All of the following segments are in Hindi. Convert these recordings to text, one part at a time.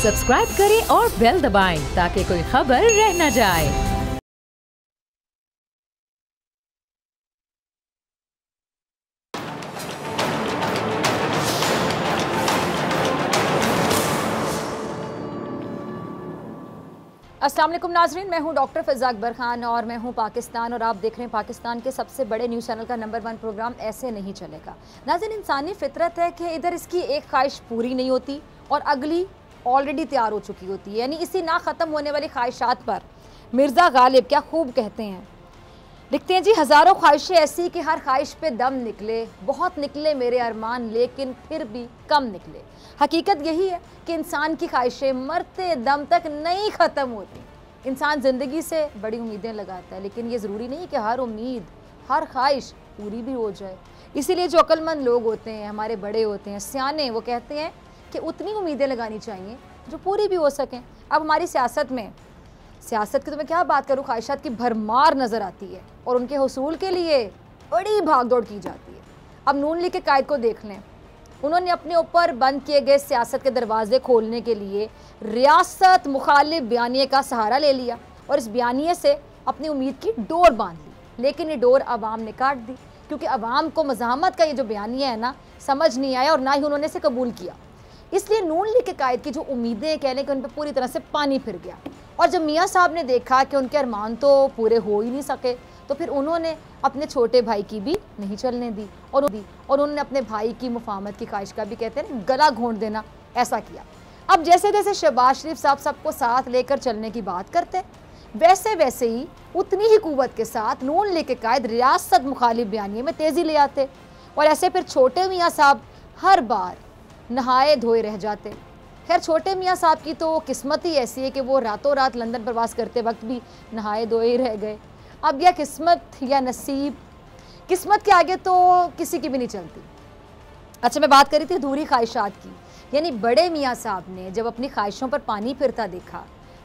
सब्सक्राइब करें और बेल दबाएं ताकि कोई खबर रह न जाए। अस्सलाम वालेकुम नाजरीन, मैं हूं डॉक्टर फ़िज़ा अकबर खान और मैं हूं पाकिस्तान और आप देख रहे हैं पाकिस्तान के सबसे बड़े न्यूज़ चैनल का नंबर 1 प्रोग्राम ऐसे नहीं चलेगा। नाज़रीन, इंसानी फितरत है कि इधर इसकी एक ख्वाहिश पूरी नहीं होती और अगली ऑलरेडी तैयार हो चुकी होती है। यानी इसी ना ख़त्म होने वाली ख्वाहिशात पर मिर्ज़ा गालिब क्या खूब कहते हैं, लिखते हैं जी, हज़ारों ख्वाहिशें ऐसी कि हर ख्वाहिश पे दम निकले, बहुत निकले मेरे अरमान लेकिन फिर भी कम निकले। हकीकत यही है कि इंसान की ख्वाहिशें मरते दम तक नहीं ख़त्म होती। इंसान ज़िंदगी से बड़ी उम्मीदें लगाता है, लेकिन ये ज़रूरी नहीं कि हर उम्मीद, हर ख्वाहिश पूरी भी हो जाए। इसीलिए जो अक्लमंद लोग होते हैं, हमारे बड़े होते हैं, सियाने, वो कहते हैं कि उतनी उम्मीदें लगानी चाहिए जो पूरी भी हो सकें। अब हमारी सियासत की तो मैं क्या बात करूँ, ख्वाहिशात की भरमार नज़र आती है और उनके हुसूल के लिए बड़ी भागदौड़ की जाती है। अब नून लीग के कायद को देख लें, उन्होंने अपने ऊपर बंद किए गए सियासत के दरवाजे खोलने के लिए रियासत मुखालिफ बयानिए का सहारा ले लिया और इस बयानिए से अपनी उम्मीद की डोर बांध ली। लेकिन ये डोर अवाम ने काट दी, क्योंकि अवाम को मज़ाहमत का ये जो बयानिया है ना, समझ नहीं आया और ना ही उन्होंने इसे कबूल किया। इसलिए नून लीग के कायद की जो उम्मीदें कहने कि उन पर पूरी तरह से पानी फिर गया। और जब मियाँ साहब ने देखा कि उनके अरमान तो पूरे हो ही नहीं सके, तो फिर उन्होंने अपने छोटे भाई की भी नहीं चलने दी और उन्होंने अपने भाई की मुफाहमत की ख्वाहिश का भी, कहते हैं, गला घोंट देना, ऐसा किया। अब जैसे जैसे शहबाज शरीफ साहब सबको साथ लेकर चलने की बात करते, वैसे वैसे ही उतनी ही कुव्वत के साथ नून लीग के कायद रियासत मुखालिफ बयानिए में तेज़ी ले आते और ऐसे फिर छोटे मियाँ साहब हर बार नहाए धोए रह जाते। खैर, छोटे मियाँ साहब की तो किस्मत ही ऐसी है कि वो रातों रात लंदन प्रवास करते वक्त भी नहाए धोए ही रह गए। अब यह किस्मत या नसीब, किस्मत के आगे तो किसी की भी नहीं चलती। अच्छा, मैं बात करी थी अधूरी ख्वाहिशात की। यानी बड़े मियाँ साहब ने जब अपनी ख्वाहिशों पर पानी फिरता देखा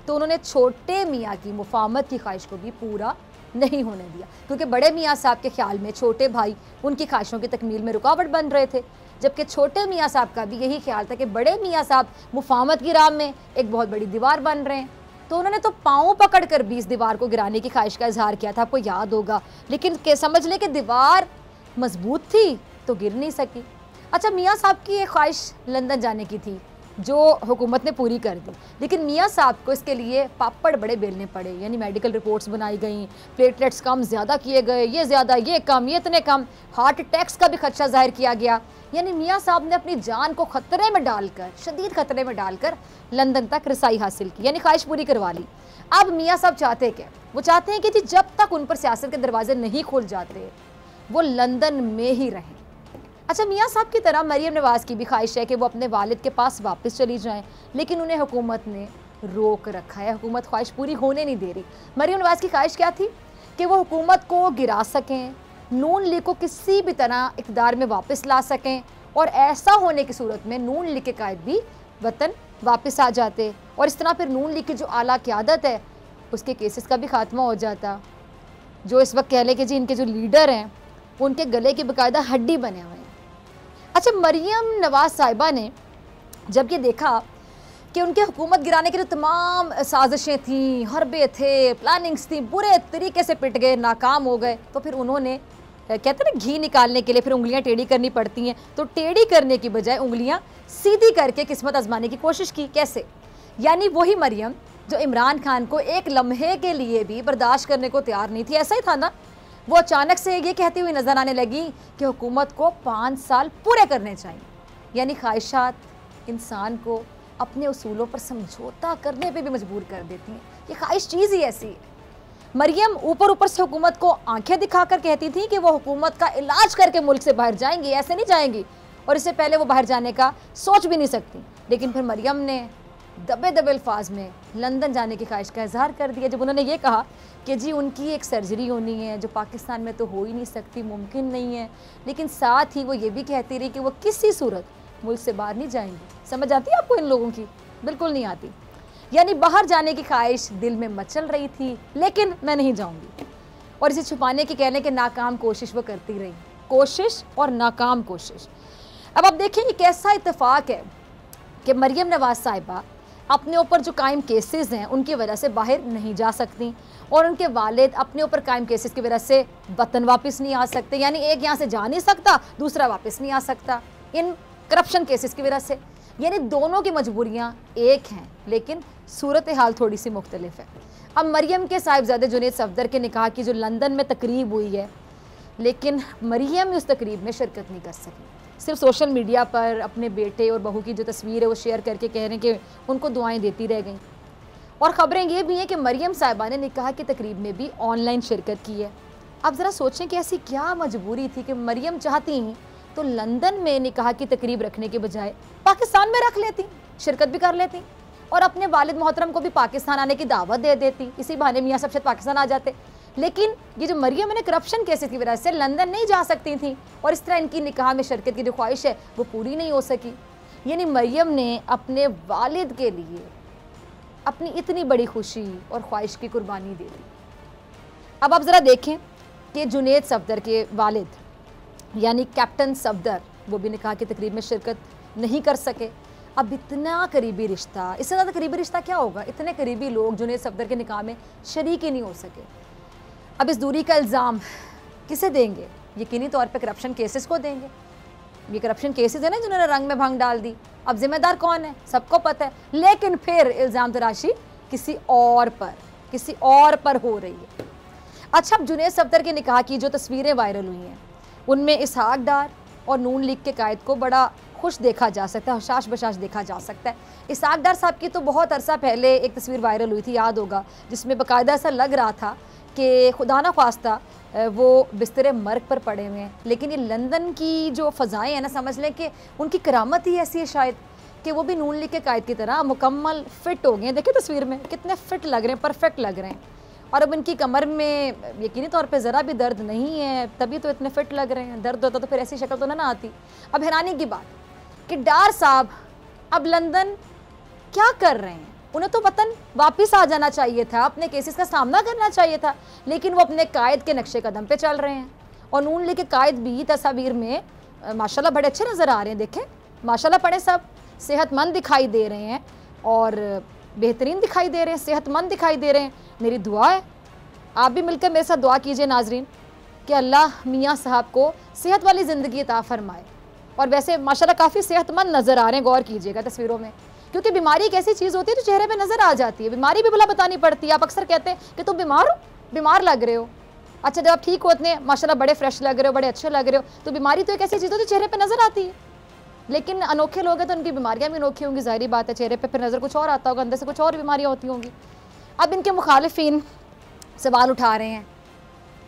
तो उन्होंने छोटे मियाँ की मुफाहमत की ख्वाहिश को भी पूरा नहीं होने दिया, क्योंकि बड़े मियाँ साहब के ख्याल में छोटे भाई उनकी ख्वाहिशों की तकमील में रुकावट बन रहे थे, जबकि छोटे मियाँ साहब का भी यही ख्याल था कि बड़े मियाँ साहब मुफाहमत की राह में एक बहुत बड़ी दीवार बन रहे हैं। तो उन्होंने तो पाँव पकड़ कर भी इस दीवार को गिराने की ख्वाहिश का इजहार किया था, आपको याद होगा, लेकिन समझ लें कि दीवार मजबूत थी तो गिर नहीं सकी। अच्छा, मियाँ साहब की एक ख्वाहिश लंदन जाने की थी जो हुकूमत ने पूरी कर दी, लेकिन मियाँ साहब को इसके लिए पापड़ बड़े बेलने पड़े। यानी मेडिकल रिपोर्ट्स बनाई गई, प्लेटलेट्स कम ज़्यादा किए गए, ये ज़्यादा, ये कम, ये इतने कम, हार्ट अटैक्स का भी खदशा जाहिर किया गया। यानी मियाँ साहब ने अपनी जान को ख़तरे में डालकर, शदीद ख़तरे में डालकर लंदन तक रसाई हासिल की, यानी ख्वाहिश पूरी करवा ली। अब मियाँ साहब चाहते क्या? वो चाहते हैं कि जी जब तक उन पर सियासत के दरवाजे नहीं खुल जाते वो लंदन में ही रहें। अच्छा, मियाँ साहब की तरह मरियम नवाज़ की भी ख्वाहिश है कि वो अपने वालिद के पास वापस चली जाएं, लेकिन उन्हें हुकूमत ने रोक रखा है। हुकूमत ख्वाहिश पूरी होने नहीं दे रही। मरियम नवाज़ की ख्वाहिश क्या थी कि वो हुकूमत को गिरा सकें, नून लीग को किसी भी तरह इक़्तिदार में वापस ला सकें, और ऐसा होने की सूरत में नून लीग के कायद भी वतन वापस आ जाते और इस तरह फिर नून लीग की जो आला क़यादत है उसके केसेस का भी खात्मा हो जाता। जो इस वक्त कह लें कि जी इनके जो लीडर हैं उनके गले की बाकायदा हड्डी बने हुए हैं। अच्छा, मरियम नवाज़ साहिबा ने जब ये देखा कि उनके हुकूमत गिराने के लिए तमाम साजिशें थीं, हरबे थे, प्लानिंग्स थी, बुरे तरीके से पिट गए, नाकाम हो गए, तो फिर उन्होंने, कहते हैं ना, घी निकालने के लिए फिर उंगलियां टेढ़ी करनी पड़ती हैं, तो टेढ़ी करने की बजाय उंगलियां सीधी करके किस्मत आजमाने की कोशिश की। कैसे? यानी वही मरियम जो इमरान खान को एक लम्हे के लिए भी बर्दाश्त करने को तैयार नहीं थी, ऐसा ही था ना, वो अचानक से ये कहती हुई नजर आने लगी कि हुकूमत को 5 साल पूरे करने चाहिए। यानी ख्वाहिशात इंसान को अपने उसूलों पर समझौता करने पे भी मजबूर कर देती हैं। ये ख्वाहिश चीज़ ही ऐसी है। मरियम ऊपर से हुकूमत को आंखें दिखाकर कहती थी कि वो हुकूमत का इलाज करके मुल्क से बाहर जाएंगी, ऐसे नहीं जाएंगी, और इससे पहले वो बाहर जाने का सोच भी नहीं सकती। लेकिन फिर मरियम ने दबे दबे अल्फाज में लंदन जाने की ख्वाहिश का इजहार कर दिया जब उन्होंने ये कहा कि जी उनकी एक सर्जरी होनी है जो पाकिस्तान में तो हो ही नहीं सकती, मुमकिन नहीं है, लेकिन साथ ही वो ये भी कहती रही कि वो किसी सूरत मुल्क से बाहर नहीं जाएंगी। समझ आती है आपको इन लोगों की? बिल्कुल नहीं आती। यानी बाहर जाने की ख्वाहिश दिल में मचल रही थी, लेकिन मैं नहीं जाऊंगी, और इसे छुपाने की, कहने के नाकाम कोशिश वो करती रही, कोशिश और नाकाम कोशिश। अब आप देखें ये कैसा इत्तेफाक है कि मरियम नवाज़ साहिबा अपने ऊपर जो कायम केसेस हैं उनकी वजह से बाहर नहीं जा सकती, और उनके वालिद अपने ऊपर कायम केसेस की वजह से वतन वापस नहीं आ सकते, यानी एक यहाँ से जा नहीं सकता, दूसरा वापस नहीं आ सकता इन करप्शन केसेस की वजह से। यानी दोनों की मजबूरियाँ एक हैं, लेकिन सूरत हाल थोड़ी सी मुख्तलिफ है। अब मरियम के साहिबजादे जुनैद सफदर के निकाह की जो लंदन में तकरीब हुई है, लेकिन मरियम उस तकरीब में शिरकत नहीं कर सकी। सिर्फ सोशल मीडिया पर अपने बेटे और बहू की जो तस्वीर है वो शेयर करके कह रहे हैं कि उनको दुआएं देती रह गई। और ख़बरें ये भी हैं कि मरियम साहिबा ने निकाह की तकरीब में भी ऑनलाइन शिरकत की है। अब ज़रा सोचें कि ऐसी क्या मजबूरी थी कि मरियम चाहती तो लंदन में निकाह की तकरीब रखने के बजाय पाकिस्तान में रख लेती, शिरकत भी कर लेती और अपने वालिद मोहतरम को भी पाकिस्तान आने की दावत दे देती। इसी बहाने मियाँ सब शायद पाकिस्तान आ जाते। लेकिन ये जो मरियम है ना, करप्शन केसेस की वजह से लंदन नहीं जा सकती थी, और इस तरह इनकी निकाह में शिरकत की जो ख्वाहिश है वो पूरी नहीं हो सकी। यानी मरियम ने अपने वालिद के लिए अपनी इतनी बड़ी खुशी और ख्वाहिश की कुर्बानी दे दी। अब आप ज़रा देखें कि जुनैद सफदर के वालिद यानी कैप्टन सफदर, वो भी निकाह की तकरीब में शिरकत नहीं कर सके। अब इतना करीबी रिश्ता, इससे ज़्यादा करीबी रिश्ता क्या होगा? इतने करीबी लोग जुनैद सफदर के निकाह में शरीक ही नहीं हो सके। अब इस दूरी का इल्ज़ाम किसे देंगे? यकीनी तौर पे करप्शन केसेस को देंगे। ये करप्शन केसेस है ना जिन्होंने रंग में भंग डाल दी। अब जिम्मेदार कौन है? सबको पता है, लेकिन फिर इल्ज़ाम तराशी किसी और पर हो रही है। अच्छा, अब जुनैद सफदर के निकाह की जो तस्वीरें वायरल हुई हैं उनमें इसहाक डार और नून लीग के कायद को बड़ा खुश देखा जा सकता है, हशाश बशाश देखा जा सकता है। इसहाक डार साहब की तो बहुत अरसा पहले एक तस्वीर वायरल हुई थी, याद होगा, जिसमें बाकायदा ऐसा लग रहा था कि खुदा ना ख्वास्ता वो बिस्तर मर्ग पर पड़े हुए हैं। लेकिन ये लंदन की जो फ़ज़ाएँ हैं ना, समझ लें कि उनकी करामत ही ऐसी है शायद कि वो भी नून लीग के कायद की तरह मुकम्मल फ़िट हो गए हैं। देखिए तस्वीर में कितने फ़िट लग रहे हैं, परफेक्ट लग रहे हैं। और अब इनकी कमर में यकीनी तौर पे ज़रा भी दर्द नहीं है, तभी तो इतने फ़िट लग रहे हैं। दर्द होता तो फिर ऐसी शक्ल तो ना आती। अब हैरानी की बात कि डार साहब अब लंदन क्या कर रहे हैं? उन्हें तो वतन वापस आ जाना चाहिए था, अपने केसेस का सामना करना चाहिए था, लेकिन वो अपने कायद के नक्शे कदम पे चल रहे हैं। और नून लीग के कायद भी तस्वीर में माशाल्लाह बड़े अच्छे नज़र आ रहे हैं। देखें माशाल्लाह, पड़े सब सेहतमंद दिखाई दे रहे हैं और बेहतरीन दिखाई दे रहे हैं, सेहतमंद दिखाई दे रहे हैं। मेरी दुआ है आप भी मिलकर मेरे साथ दुआ कीजिए नाजरीन कि अल्लाह मियाँ साहब को सेहत वाली ज़िंदगी अता फरमाए। और वैसे माशाल्लाह काफ़ी सेहतमंद नज़र आ रहे हैं, गौर कीजिएगा तस्वीरों में, क्योंकि बीमारी एक ऐसी चीज़ होती है जो चेहरे पे नज़र आ जाती है। बीमारी भी भला बतानी पड़ती है। आप अक्सर कहते हैं कि तुम बीमार हो, बीमार लग रहे हो। अच्छा, जब आप ठीक होते हैं माशाल्लाह बड़े फ्रेश लग रहे हो, बड़े अच्छे लग रहे हो, तो बीमारी तो एक ऐसी चीज़ होती है जो चेहरे पर नज़र आती है। लेकिन अनोखे लोग हैं तो उनकी बीमारियाँ भी अनोखी होंगी, ज़ाहिर बात है। चेहरे पर फिर नज़र कुछ और आता होगा, अंदर से कुछ और बीमारियाँ होती होंगी। अब इनके मुखालिफिन सवाल उठा रहे हैं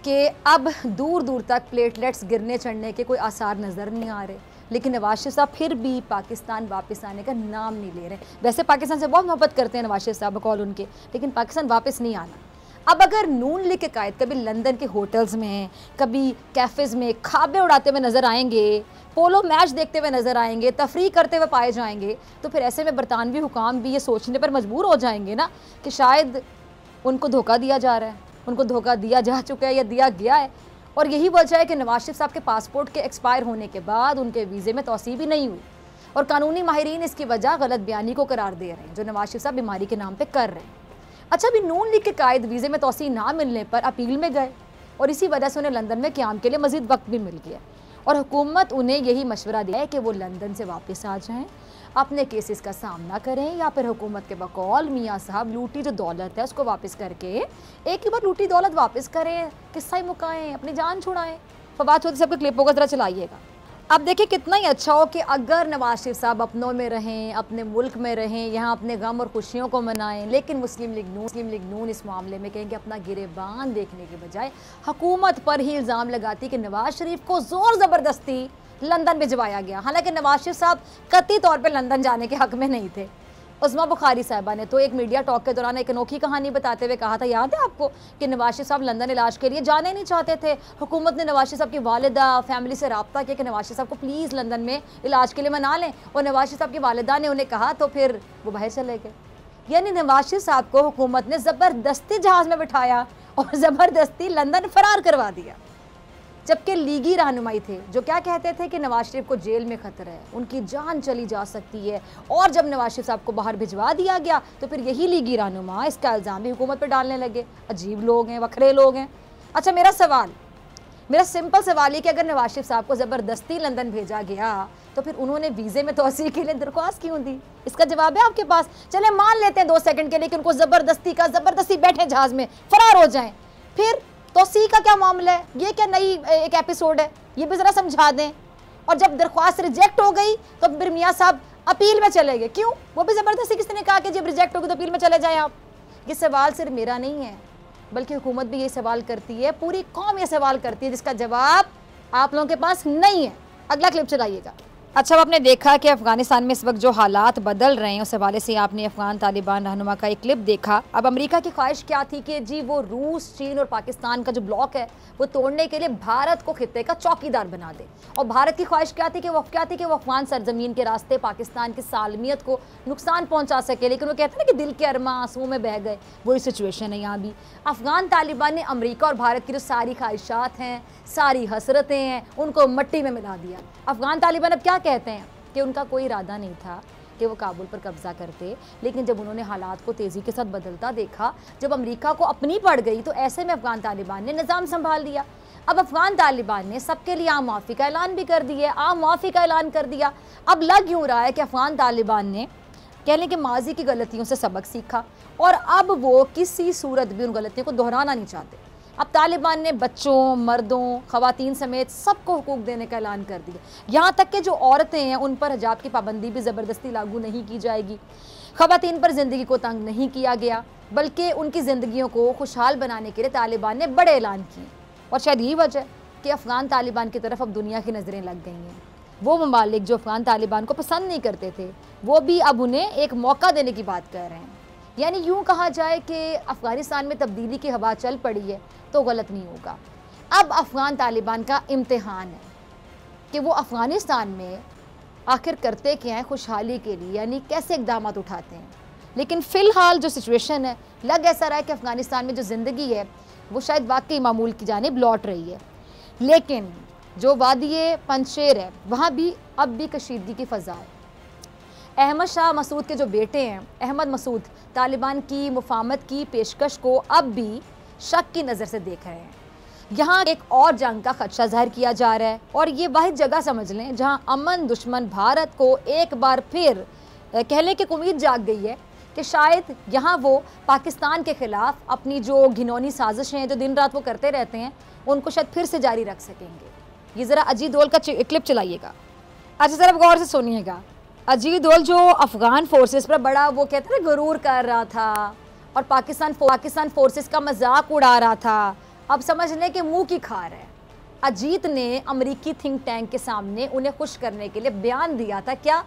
कि अब दूर दूर तक प्लेटलेट्स गिरने चढ़ने के कोई आसार नज़र नहीं आ रहे, लेकिन नवाज शरीफ साहब फिर भी पाकिस्तान वापस आने का नाम नहीं ले रहे। वैसे पाकिस्तान से बहुत मोहब्बत करते हैं नवाज शरीफ साहब, कॉल उनके, लेकिन पाकिस्तान वापस नहीं आना। अब अगर नून लीग के कायद कभी लंदन के होटल्स में, कभी कैफ़ेज़ में खाबे उड़ाते हुए नज़र आएंगे, पोलो मैच देखते हुए नज़र आएंगे, तफरीह करते हुए पाए जाएंगे, तो फिर ऐसे में बरतानवी हुकाम भी ये सोचने पर मजबूर हो जाएंगे ना कि शायद उनको धोखा दिया जा रहा है, उनको धोखा दिया जा चुका है या दिया गया है। और यही वजह है कि नवाज शरीफ साहब के पासपोर्ट के एक्सपायर होने के बाद उनके वीज़े में तौसीब ही नहीं हुई, और कानूनी माहिरीन इसकी वजह गलत बयानी को करार दे रहे हैं जो नवाज शरीफ साहब बीमारी के नाम पे कर रहे हैं। अच्छा, अभी नून लीग के कायद वीज़े में तौसी ना मिलने पर अपील में गए, और इसी वजह से उन्हें लंदन में क़याम के लिए मज़ीद वक्त भी मिल गया, और हुकूमत उन्हें यही मशवरा दिया है कि वो लंदन से वापस आ जाएँ, अपने केसेस का सामना करें, या फिर हुकूमत के बकौल मियाँ साहब लूटी जो दौलत है उसको वापस करके एक ही बार लूटी दौलत वापस करें, किस्सा ही मुकाएं, अपनी जान छुड़ाएं। फवाद चौधरी साहब का क्लिप होगा, ज़रा चलाइएगा। अब देखिए कितना ही अच्छा हो कि अगर नवाज शरीफ साहब अपनों में रहें, अपने मुल्क में रहें, यहाँ अपने गम और खुशियों को मनाएं, लेकिन मुस्लिम लीग नून इस मामले में कहेंगे अपना गिरेबान देखने के बजाय हुकूमत पर ही इल्ज़ाम लगाती कि नवाज शरीफ को ज़ोर ज़बरदस्ती लंदन भिजवाया गया। हालांकि नवाज शरीफ साहब कतई तौर पर लंदन जाने के हक़ में नहीं थे। उस्मा बुखारी साहिबा ने तो एक मीडिया टॉक के दौरान एक अनोखी कहानी बताते हुए कहा था, याद है आपको, कि नवाज शरीफ साहब लंदन इलाज के लिए जाने नहीं चाहते थे। हुकूमत ने नवाज शरीफ साहब की वालिदा फैमिली से रब्ता किया कि नवाज शरीफ साहब को प्लीज़ लंदन में इलाज के लिए मना लें, और नवाज शरीफ साहब की वालिदा ने उन्हें कहा तो फिर वो बाहर चले गए। यानी नवाज शरीफ साहब को हुकूमत ने ज़बरदस्ती जहाज़ में बिठाया और ज़बरदस्ती लंदन फ़रार करवा दिया। जबकि लीगी रहनुमाई थे जो क्या कहते थे कि नवाज शरीफ को जेल में खतरा है, उनकी जान चली जा सकती है। और जब नवाज शरीफ साहब को बाहर भिजवा दिया गया तो फिर यही लीगी रहनुमा इसका इल्ज़ाम भी हुकूमत पर डालने लगे। अजीब लोग हैं, वखरे लोग हैं। अच्छा, मेरा सिंपल सवाल ये कि अगर नवाज शरीफ साहब को ज़बरदस्ती लंदन भेजा गया तो फिर उन्होंने वीज़े में तोसी के लिए दरख्वास्त क्यों दी? इसका जवाब है आपके पास। चले मान लेते हैं 2 सेकंड के लिए कि उनको ज़बरदस्ती बैठे जहाज़ में फरार हो जाएं, फिर तोसी का क्या मामला है? ये क्या नई एक एपिसोड है? ये भी ज़रा समझा दें। और जब दरख्वास्त रिजेक्ट हो गई तो फिर मियाँ साहब अपील में चले गए, क्यों? वो भी ज़बरदस्ती किसने कहा कि जब रिजेक्ट होगी तो अपील में चले जाएं आप? ये सवाल सिर्फ मेरा नहीं है, बल्कि हुकूमत भी ये सवाल करती है, पूरी कौम ये सवाल करती है, जिसका जवाब आप लोगों के पास नहीं है। अगला क्लिप चलाइएगा। अच्छा, अब आपने देखा कि अफगानिस्तान में इस वक्त जो हालात बदल रहे हैं, उस हवाले से आपने अफगान तालिबान रहनुमा का एक क्लिप देखा। अब अमेरिका की ख्वाहिश क्या थी कि जी वो रूस, चीन और पाकिस्तान का जो ब्लॉक है वो तोड़ने के लिए भारत को खित्ते का चौकीदार बना दे। और भारत की ख्वाहिश क्या थी कि वो अफगान सरजमीन के रास्ते पाकिस्तान की सालमियत को नुकसान पहुँचा सके। लेकिन वो कहते हैं ना कि दिल के अरमा आंसुओं में बह गए, वही सिचुएशन है यहाँ भी। अफगान तालिबान ने अमेरिका और भारत की जो सारी ख्वाहिशात हैं, सारी हसरतें हैं, उनको मिट्टी में मिला दिया। अफगान तालिबान अब क्या कहते हैं कि उनका कोई इरादा नहीं था कि वो काबुल पर कब्जा करते, लेकिन जब उन्होंने हालात को तेज़ी के साथ बदलता देखा, जब अमेरिका को अपनी पड़ गई, तो ऐसे में अफगान तालिबान ने निज़ाम संभाल लिया। अब अफगान तालिबान ने सबके लिए आम माफ़ी का ऐलान भी कर दिया। अब लग यूँ रहा है कि अफगान तालिबान ने कह लें कि माजी की गलतियों से सबक सीखा और अब वो किसी सूरत भी उन गलतियों को दोहराना नहीं चाहते। अब तालिबान ने बच्चों, मर्दों, ख़वातीन समेत सबको हुकूक देने का ऐलान कर दिया। यहाँ तक कि जो औरतें हैं उन पर हिजाब की पाबंदी भी ज़बरदस्ती लागू नहीं की जाएगी। ख़वातीन पर ज़िंदगी को तंग नहीं किया गया, बल्कि उनकी ज़िंदगियों को खुशहाल बनाने के लिए तालिबान ने बड़े ऐलान किए। और शायद यही वजह कि अफ़गान तालिबान की तरफ अब दुनिया की नज़रें लग गई हैं। वो ममालिक जो अफ़गान तालिबान को पसंद नहीं करते थे, वो भी अब उन्हें एक मौका देने की बात कर रहे हैं। यानी यूँ कहा जाए कि अफ़गानिस्तान में तब्दीली की हवा चल पड़ी है तो गलत नहीं होगा। अब अफ़गान तालिबान का इम्तिहान है कि वो अफ़गानिस्तान में आखिर करते क्या हैं खुशहाली के लिए, यानी कैसे इक़दाम उठाते हैं। लेकिन फ़िलहाल जो सिचुएशन है, लग ऐसा रहा है कि अफ़गानिस्तान में जो ज़िंदगी है वो शायद वाकई मामूल की जानिब लौट रही है। लेकिन जो वादी पंजशेर है वहाँ भी अब भी कशीदगी की फ़ज़ा है। अहमद शाह मसूद के जो बेटे हैं, अहमद मसूद, तालिबान की मुफाहमत की पेशकश को अब भी शक की नज़र से देख रहे हैं। यहाँ एक और जंग का खदशा ज़ाहिर किया जा रहा है और ये वाहिद जगह समझ लें जहाँ अमन दुश्मन भारत को एक बार फिर कहने की उम्मीद जाग गई है कि शायद यहाँ वो पाकिस्तान के ख़िलाफ़ अपनी जो घिनौनी साजिशें हैं जो दिन रात वो करते रहते हैं, उनको शायद फिर से जारी रख सकेंगे। ये ज़रा अजीत दोल का क्लिप चलाइएगा। अच्छा, ज़रा गौर से सुनिएगा। अजीत दोल जो अफ़गान फोर्सेस पर बड़ा वो कहते हैं गरूर कर रहा था और पाकिस्तान फोर्सेस का मजाक उड़ा रहा था, अब समझ लें कि मुंह की खार है। अजीत ने अमरीकी थिंक टैंक के सामने उन्हें खुश करने के लिए बयान दिया था, क्या,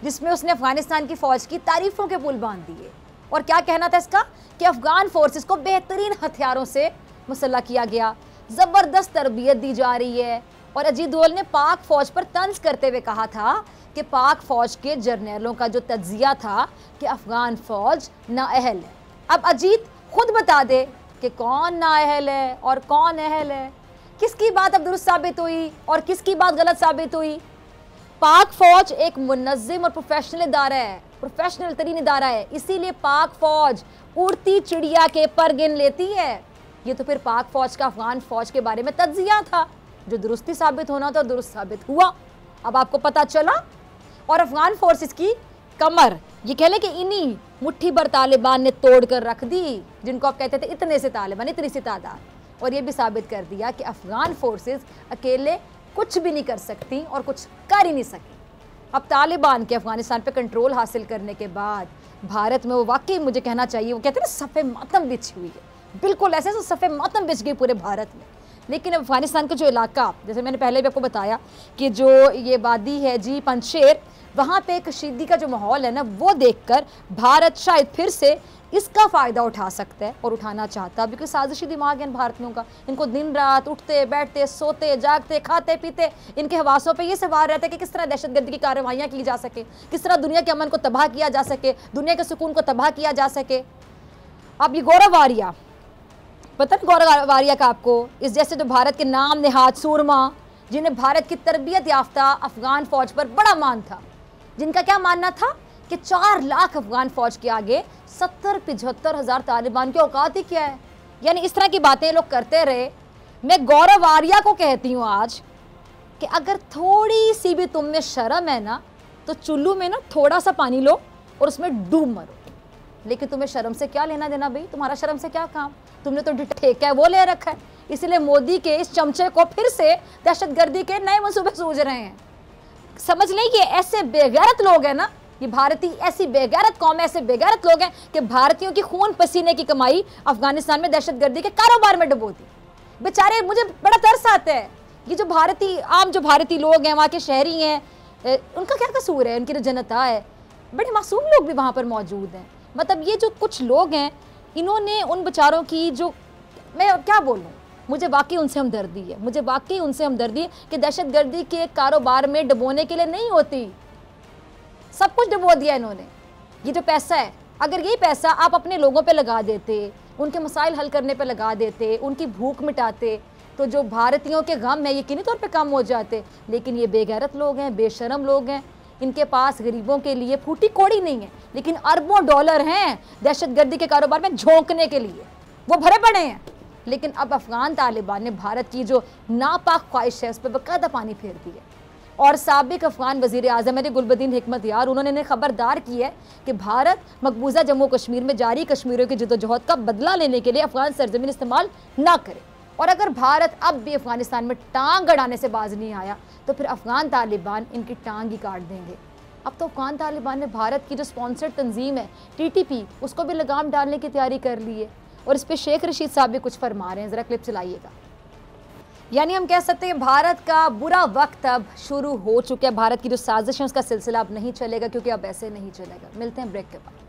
जिसमें उसने अफ़गानिस्तान की फ़ौज की तारीफ़ों के पुल बांध दिए। और क्या कहना था इसका कि अफ़गान फोर्सेस को बेहतरीन हथियारों से मुसल्लह किया गया, ज़बरदस्त तरबियत दी जा रही है। और अजीत दोल ने पाक फ़ौज पर तंज करते हुए कहा था कि पाक फ़ौज के जर्नैलों का जो तज्जिया था कि अफ़गान फ़ौज नाअहल है। अब अजीत खुद बता दे कि कौन नाअहल है और कौन अहल है, किसकी बात अब दुरुस्त साबित हुई और किसकी बात गलत साबित हुई। पाक फ़ौज एक मुनज़्ज़म और प्रोफेशनल तरीन इदारा है, इसीलिए पाक फ़ौज उड़ती चिड़िया के पर गिन लेती है। ये तो फिर पाक फ़ौज का अफ़गान फ़ौज के बारे में तज्जिया था, जो दुरुस्ती साबित होना था दुरुस्त साबित हुआ। अब आपको पता चला। और अफ़गान फोर्सेस की कमर ये कह लें कि इन्हीं मुट्ठी भर तालिबान ने तोड़ कर रख दी, जिनको आप कहते थे इतने से तालिबान, इतनी सी तादाद। और ये भी साबित कर दिया कि अफ़गान फोर्सेस अकेले कुछ भी नहीं कर सकती और कुछ कर ही नहीं सकी। अब तालिबान के अफ़गानिस्तान पे कंट्रोल हासिल करने के बाद भारत में वो वाकई मुझे कहना चाहिए, वो कहते हैं ना सफ़े मातम बिछ हुई है, बिल्कुल ऐसे तो सफ़े मातम बिछ गई पूरे भारत में। लेकिन अफ़गानिस्तान का जो इलाका, जैसे मैंने पहले भी आपको बताया कि जो ये वादी है जी पंजशेर, वहाँ पे कशीदगी का जो माहौल है ना, वो देखकर भारत शायद फिर से इसका फ़ायदा उठा सकता है और उठाना चाहता है। बिकॉज साजिशी दिमाग है इन भारतीयों का, इनको दिन रात उठते बैठते सोते जागते खाते पीते इनके हवासों पे ये सवाल रहता है कि किस तरह दहशतगर्दी की कार्रवाइयाँ की जा सके, किस तरह दुनिया के अमन को तबाह किया जा सके, दुनिया के सुकून को तबाह किया जा सके। अब ये गौरव आर्या पता नहीं गौरव वारिया का आपको, इस जैसे जो भारत के नाम नेहाद सूरमा, जिन्हें भारत की तरबियत याफ्ता अफगान फौज पर बड़ा मान था, जिनका क्या मानना था कि 4 लाख अफगान फौज के आगे 70-75 हज़ार तालिबान की औकात ही क्या है। यानी इस तरह की बातें लोग करते रहे। मैं गौरव आर्या को कहती हूँ आज कि अगर थोड़ी सी भी तुम में शर्म है ना, तो चुल्लू में ना थोड़ा सा पानी लो और उसमें डूब मरो। लेकिन तुम्हें शर्म से क्या लेना देना भाई, तुम्हारा शर्म से क्या काम, तुमने तो ठेका है वो ले रखा है। इसलिए मोदी के इस चमचे को फिर से दहशतगर्दी के नए मंसूबे सूझ रहे हैं। समझ नहीं कि ऐसे बेगैरत लोग हैं ना, ये भारतीय ऐसी बेगैरत कौम है, ऐसे बेगैरत लोग हैं कि भारतीयों की खून पसीने की कमाई अफगानिस्तान में दहशतगर्दी के कारोबार में डुबो दी। बेचारे, मुझे बड़ा तरस आता है। ये जो भारतीय लोग हैं, वहाँ के शहरी हैं, उनका क्या कसूर है, उनकी जो जनता है, बड़े मासूम लोग भी वहाँ पर मौजूद हैं। मतलब ये जो कुछ लोग हैं, इन्होंने उन बेचारों की जो, मैं क्या बोलूँ, मुझे वाकई उनसे हमदर्दी है, मुझे वाकई उनसे हमदर्दी है कि दहशतगर्दी के कारोबार में डुबोने के लिए नहीं होती, सब कुछ डुबो दिया इन्होंने। ये जो पैसा है, अगर ये पैसा आप अपने लोगों पे लगा देते, उनके मसाइल हल करने पे लगा देते, उनकी भूख मिटाते, तो जो भारतीयों के गम है यकीनी तौर पे कम हो जाते। लेकिन ये बेगैरत लोग हैं, बेशरम लोग हैं, इनके पास गरीबों के लिए फूटी कौड़ी नहीं है, लेकिन अरबों डॉलर हैं दहशतगर्दी के कारोबार में झोंकने के लिए, वो भरे पड़े हैं। लेकिन अब अफगान तालिबान ने भारत की जो नापाक ख्वाहिश है उस पर बाकायदा पानी फेर दी है। और साबिक अफगान वज़ीर आज़म है गुलबदीन हिकमतयार, उन्होंने खबरदार की है कि भारत मकबूजा जम्मू कश्मीर में जारी कश्मीरियों की जदोजहद का बदला लेने के लिए अफगान सरजमीन इस्तेमाल ना करे। और अगर भारत अब भी अफगानिस्तान में टांग अड़ाने से बाज नहीं आया तो फिर अफगान तालिबान इनकी टांग ही काट देंगे। अब तो अफगान तालिबान ने भारत की जो स्पॉन्सर्ड तंजीम है TTP, उसको भी लगाम डालने की तैयारी कर ली है। और इस पर शेख रशीद साहब भी कुछ फरमा रहे हैं, ज़रा क्लिप चलाइएगा। यानी हम कह सकते हैं भारत का बुरा वक्त अब शुरू हो चुका है। भारत की जो साजिश है उसका सिलसिला अब नहीं चलेगा, क्योंकि अब ऐसे नहीं चलेगा। मिलते हैं ब्रेक के बाद।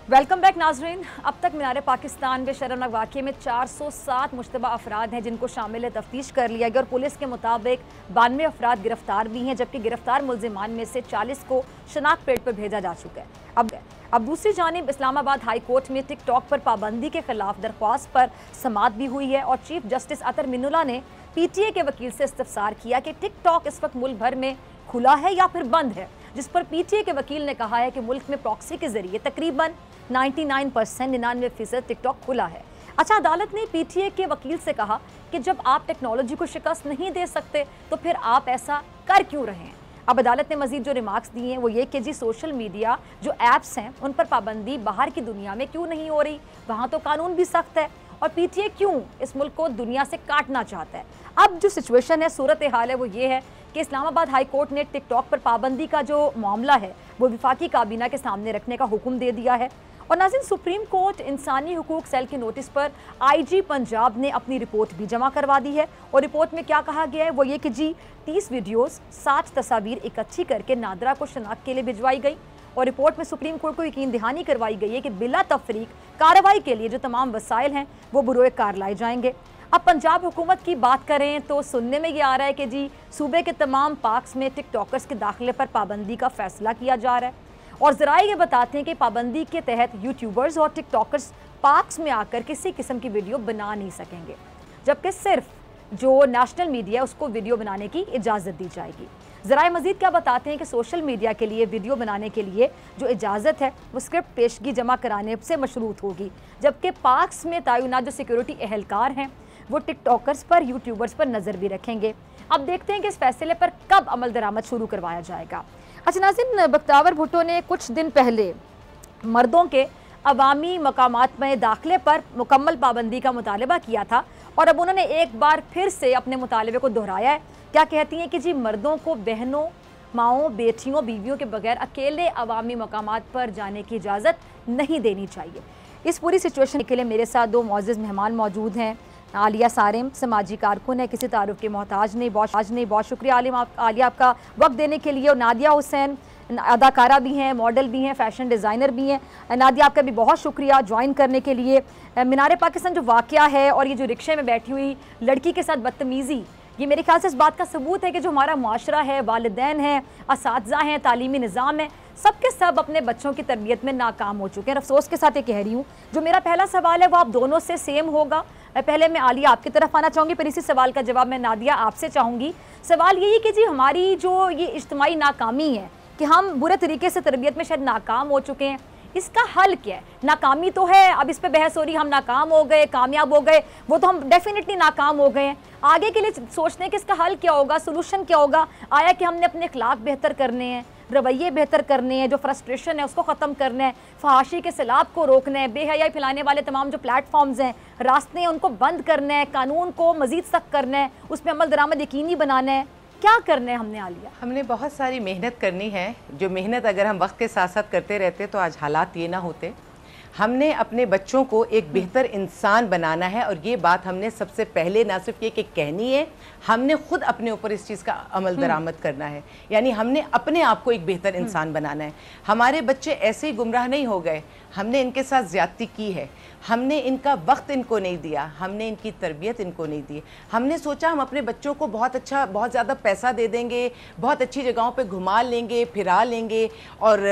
वेलकम बैक नाजरीन। अब तक मीनार पाकिस्तान में शर्मनाक वाक़े में 407 मुश्तबा अफराद हैं जिनको शामिल तफ्तीश कर लिया गया और पुलिस के मुताबिक 92 अफराद गिरफ्तार भी हैं, जबकि गिरफ्तार मुलजिमान में से 40 को शनाख्त पेड़ पर भेजा जा चुका है। अब दूसरी जानिब इस्लामाबाद हाई कोर्ट में टिकटॉक पर पाबंदी के खिलाफ दरख्वास्त पर समाअत भी हुई है और चीफ जस्टिस अतर मिनुल्लाह ने PTA के वकील से इस्तफसार किया कि टिकटॉक इस वक्त मुल्क भर में खुला है या फिर बंद है, जिस पर PTA के वकील ने कहा है कि मुल्क में प्रॉक्सी के जरिए तकरीबन 99% टिकटॉक खुला है। अच्छा, अदालत ने PTA के वकील से कहा कि जब आप टेक्नोलॉजी को शिकस्त नहीं दे सकते तो फिर आप ऐसा कर क्यों रहे हैं। अब अदालत ने मजीद जो रिमार्क्स दिए हैं वो ये कि जी सोशल मीडिया जो ऐप्स हैं उन पर पाबंदी बाहर की दुनिया में क्यों नहीं हो रही, वहाँ तो कानून भी सख्त है, और PTA क्यों इस मुल्क को दुनिया से काटना चाहता है। अब जो सिचुएशन है, सूरत हाल है, वो ये है कि इस्लामाबाद हाई कोर्ट ने टिकटॉक पर पाबंदी का जो मामला है वो वफाकी काबीना के सामने रखने का हुक्म दे दिया है। और नाज़रीन, सुप्रीम कोर्ट इंसानी हुकूक सेल के नोटिस पर IG पंजाब ने अपनी रिपोर्ट भी जमा करवा दी है। और रिपोर्ट में क्या कहा गया है वो ये कि जी 30 वीडियोस 60 तस्वीर इकट्ठी करके नादरा को शनाख्त के लिए भिजवाई गई। और रिपोर्ट में सुप्रीम कोर्ट को यकीन दहानी करवाई गई है कि बिला तफरीक कार्रवाई के लिए जो तमाम वसाइल हैं वो बरोए कार लाए जाएंगे। अब पंजाब हुकूमत की बात करें तो सुनने में ये आ रहा है कि जी सूबे के तमाम पार्क्स में टिकटॉकर्स के दाखिले पर पाबंदी का फैसला किया जा रहा है। और ज़राए ये बताते हैं कि पाबंदी के तहत यूट्यूबर्स और टिकटॉकर्स पार्क्स में आकर किसी किस्म की वीडियो बना नहीं सकेंगे, जबकि सिर्फ जो नेशनल मीडिया है उसको वीडियो बनाने की इजाज़त दी जाएगी। ज़राए मज़ीद क्या बताते हैं कि सोशल मीडिया के लिए वीडियो बनाने के लिए जो इजाज़त है वो स्क्रिप्ट पेशगी जमा कराने से मशरूत होगी, जबकि पार्क्स में तैनात जो सिक्योरिटी एहलकार हैं वो टिकटॉकर्स पर, यूट्यूबर्स पर नज़र भी रखेंगे। अब देखते हैं कि इस फैसले पर कब अमल दरामद शुरू करवाया जाएगा। अच्छा नाज़रीन, बख्तावर भुट्टो ने कुछ दिन पहले मर्दों के अवामी मकामात में दाखिले पर मुकम्मल पाबंदी का मुतालबा किया था और अब उन्होंने एक बार फिर से अपने मुतालबे को दोहराया है। क्या कहती हैं कि जी मर्दों को बहनों, माओं, बेटियों, बीवियों के बगैर अकेले अवामी मकामात पर जाने की इजाज़त नहीं देनी चाहिए। इस पूरी सिचुएशन के लिए मेरे साथ 2 मुअज़्ज़िज़ मेहमान मौजूद हैं। आलिया सारिम समाजी कारकुन है, किसी तारुफ के मोहताज नहीं, बहुत शुक्रिया आलिया आपका वक्त देने के लिए। और नादिया हुसैन अदाकारा भी हैं, मॉडल भी हैं, फैशन डिज़ाइनर भी हैं। नादिया, आपका भी बहुत शुक्रिया ज्वाइन करने के लिए। मीनार पाकिस्तान जो वाक़या है और ये जो रिक्शे में बैठी हुई लड़की के साथ बदतमीज़ी, ये मेरे ख्याल से इस बात का सबूत है कि जो हमारा माशरा है, वालिदैन हैं, असातिज़ा हैं, तालीमी निज़ाम है, सब के सब अपने बच्चों की तरबियत में नाकाम हो चुके हैं। अफसोस के साथ ये कह रही हूँ। जो मेरा पहला सवाल है वो आप दोनों से सेम होगा। पहले मैं आलिया आपकी तरफ आना चाहूँगी, फिर इसी सवाल का जवाब मैं नादिया आपसे चाहूँगी। सवाल यही कि जी हमारी जो ये इज्तिमाई नाकामी है कि हम बुरे तरीके से तरबियत में शायद नाकाम हो चुके हैं, इसका हल क्या है? नाकामी तो है, अब इस पे बहस हो रही, हम नाकाम हो गए, कामयाब हो गए, वो तो हम डेफिनेटली नाकाम हो गए हैं। आगे के लिए सोचने कि इसका हल क्या होगा, सोल्यूशन क्या होगा? आया कि हमने अपने अखलाक बेहतर करने हैं, रवैये बेहतर करने हैं, जो फ्रस्ट्रेशन है उसको ख़त्म करना है, फहाशी के सैलाब को रोकना है, बेहयाई फैलाने वाले तमाम जो प्लेटफॉर्म्स हैं, रास्ते हैं, उनको बंद करना है, कानून को मज़ीद सख्त करना है, उसमें अमल दरामद यकीनी बनाना है। क्या करना है हमने आलिया? हमने बहुत सारी मेहनत करनी है, जो मेहनत अगर हम वक्त के साथ साथ करते रहते तो आज हालात ये ना होते। हमने अपने बच्चों को एक बेहतर इंसान बनाना है और ये बात हमने सबसे पहले ना सिर्फ ये कि कहनी है, हमने खुद अपने ऊपर इस चीज़ का अमल दरामद करना है। यानी हमने अपने आप को एक बेहतर इंसान बनाना है। हमारे बच्चे ऐसे ही गुमराह नहीं हो गए, हमने इनके साथ ज़्यादती की है, हमने इनका वक्त इनको नहीं दिया, हमने इनकी तरबियत इनको नहीं दी। हमने सोचा हम अपने बच्चों को बहुत अच्छा, बहुत ज़्यादा पैसा दे देंगे, बहुत अच्छी जगहों पे घुमा लेंगे, फिरा लेंगे और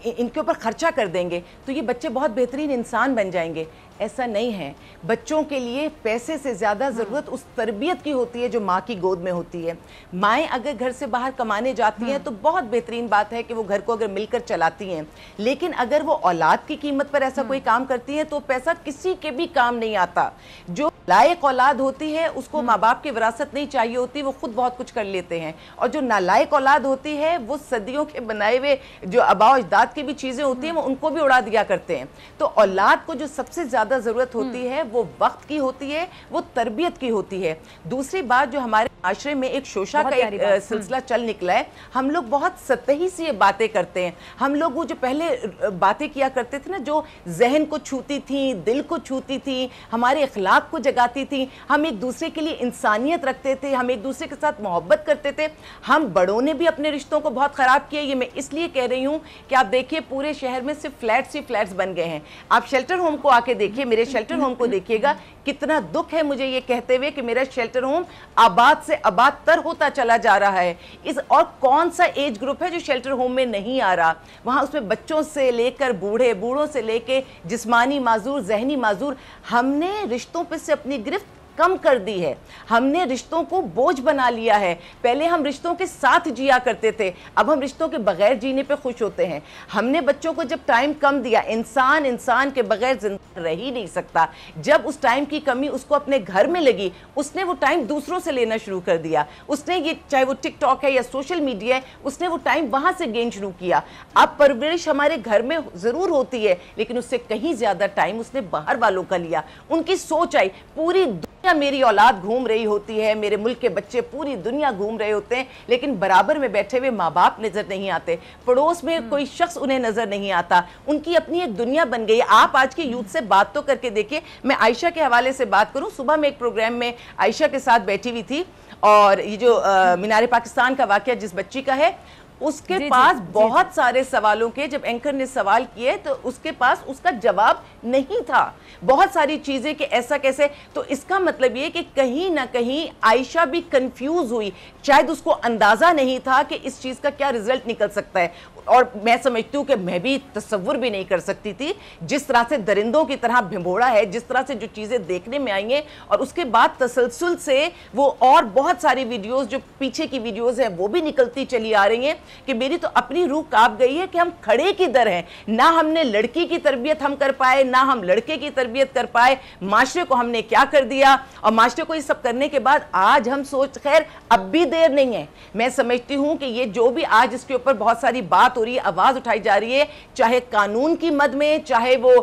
इनके ऊपर ख़र्चा कर देंगे तो ये बच्चे बहुत बेहतरीन इंसान बन जाएंगे। ऐसा नहीं है। बच्चों के लिए पैसे से ज़्यादा ज़रूरत उस तरबियत की होती है जो माँ की गोद में होती है। माएँ अगर घर से बाहर कमाने जाती हैं तो बहुत बेहतरीन बात है कि वो घर को अगर मिलकर चलाती हैं, लेकिन अगर वो औलाद की कीमत पर ऐसा कोई काम करती हैं तो पैसा किसी के भी काम नहीं आता। जो लायक औलाद होती है उसको माँ बाप की विरासत नहीं चाहिए होती, वो खुद बहुत कुछ कर लेते हैं। और जो नालायक औलाद होती है वो सदियों के बनाए हुए जो आबा अजदाद की भी चीज़ें होती हैं वो उनको भी उड़ा दिया करते हैं। तो औलाद को जो सबसे ज़्यादा ज़रूरत होती है वो वक्त की होती है, वो तरबियत की होती है। दूसरी बात, जो हमारे माशरे में एक शोशा का एक सिलसिला चल निकला है, हम लोग बहुत सतही सी ये बातें करते हैं। हम लोग वो जो पहले बातें किया करते थे ना, जो जहन को छूती थी, दिल को छूती थी, हमारे अखलाक को जगाती थी, हम एक दूसरे के लिए इंसानियत रखते थे, हम एक दूसरे के साथ मोहब्बत करते थे। हम बड़ों ने भी अपने रिश्तों को बहुत ख़राब किया। ये मैं इसलिए कह रही हूँ कि आप देखिए पूरे शहर में सिर्फ फ्लैट्स ही फ्लैट्स बन गए हैं। आप शेल्टर होम को आके देखिए, मेरे शेल्टर होम को देखिएगा, कितना दुख है मुझे ये कहते हुए कि मेरा शेल्टर होम आबाद से आबाद तर होता चला जा रहा है। इस और कौन सा एज ग्रुप है जो शेल्टर होम में नहीं आ रहा? वहाँ उसमें बच्चों से लेकर बूढ़े, बूढ़ों से लेकर जिस्मानी माजूर, जहनी माजूर। हमने रिश्तों पे से अपनी गिरफ्त कम कर दी है, हमने रिश्तों को बोझ बना लिया है। पहले हम रिश्तों के साथ जिया करते थे, अब हम रिश्तों के बगैर जीने पे खुश होते हैं। हमने बच्चों को जब टाइम कम दिया, इंसान इंसान के बगैर जिंदा रह ही नहीं सकता। जब उस टाइम की कमी उसको अपने घर में लगी, उसने वो टाइम दूसरों से लेना शुरू कर दिया। उसने ये, चाहे वो टिकटॉक है या सोशल मीडिया है, उसने वो टाइम वहां से गेन शुरू किया। अब परवरिश हमारे घर में जरूर होती है, लेकिन उससे कहीं ज्यादा टाइम उसने बाहर वालों का लिया। उनकी सोच आई, पूरी दुनिया मेरी औलाद घूम रही होती है, मेरे मुल्क के बच्चे पूरी दुनिया घूम रहे होते हैं, लेकिन बराबर में बैठे हुए माँ बाप नजर नहीं आते, पड़ोस में कोई शख्स उन्हें नजर नहीं आता। उनकी अपनी एक दुनिया बन गई। आप आज के यूथ से बात तो करके देखिए। मैं आयशा के हवाले से बात करूं, सुबह में एक प्रोग्राम में आयशा के साथ बैठी हुई थी और ये जो मीनार पाकिस्तान का वाकया जिस बच्ची का है, उसके पास बहुत सारे सवालों के, जब एंकर ने सवाल किए तो उसके पास उसका जवाब नहीं था। बहुत सारी चीजें कि ऐसा कैसे, तो इसका मतलब ये कि कहीं ना कहीं आयशा भी कंफ्यूज हुई। शायद उसको अंदाजा नहीं था कि इस चीज का क्या रिजल्ट निकल सकता है। और मैं समझती हूँ कि मैं भी तसव्वुर भी नहीं कर सकती थी, जिस तरह से दरिंदों की तरह भिंभोड़ा है, जिस तरह से जो चीजें देखने में आई हैं, और उसके बाद तसलसल से वो और बहुत सारी वीडियोस, जो पीछे की वीडियोस हैं, वो भी निकलती चली आ रही हैं कि मेरी तो अपनी रूह कांप गई है कि हम खड़े किधर हैं। ना हमने लड़की की तरबियत हम कर पाए, ना हम लड़के की तरबियत कर पाए। माशरे को हमने क्या कर दिया, और माशरे को ये सब करने के बाद आज हम सोच, खैर अब भी देर नहीं है। मैं समझती हूँ कि ये जो भी आज इसके ऊपर बहुत सारी बात हो रही है, आवाज उठाई जा रही है, चाहे कानून की मद में, चाहे वो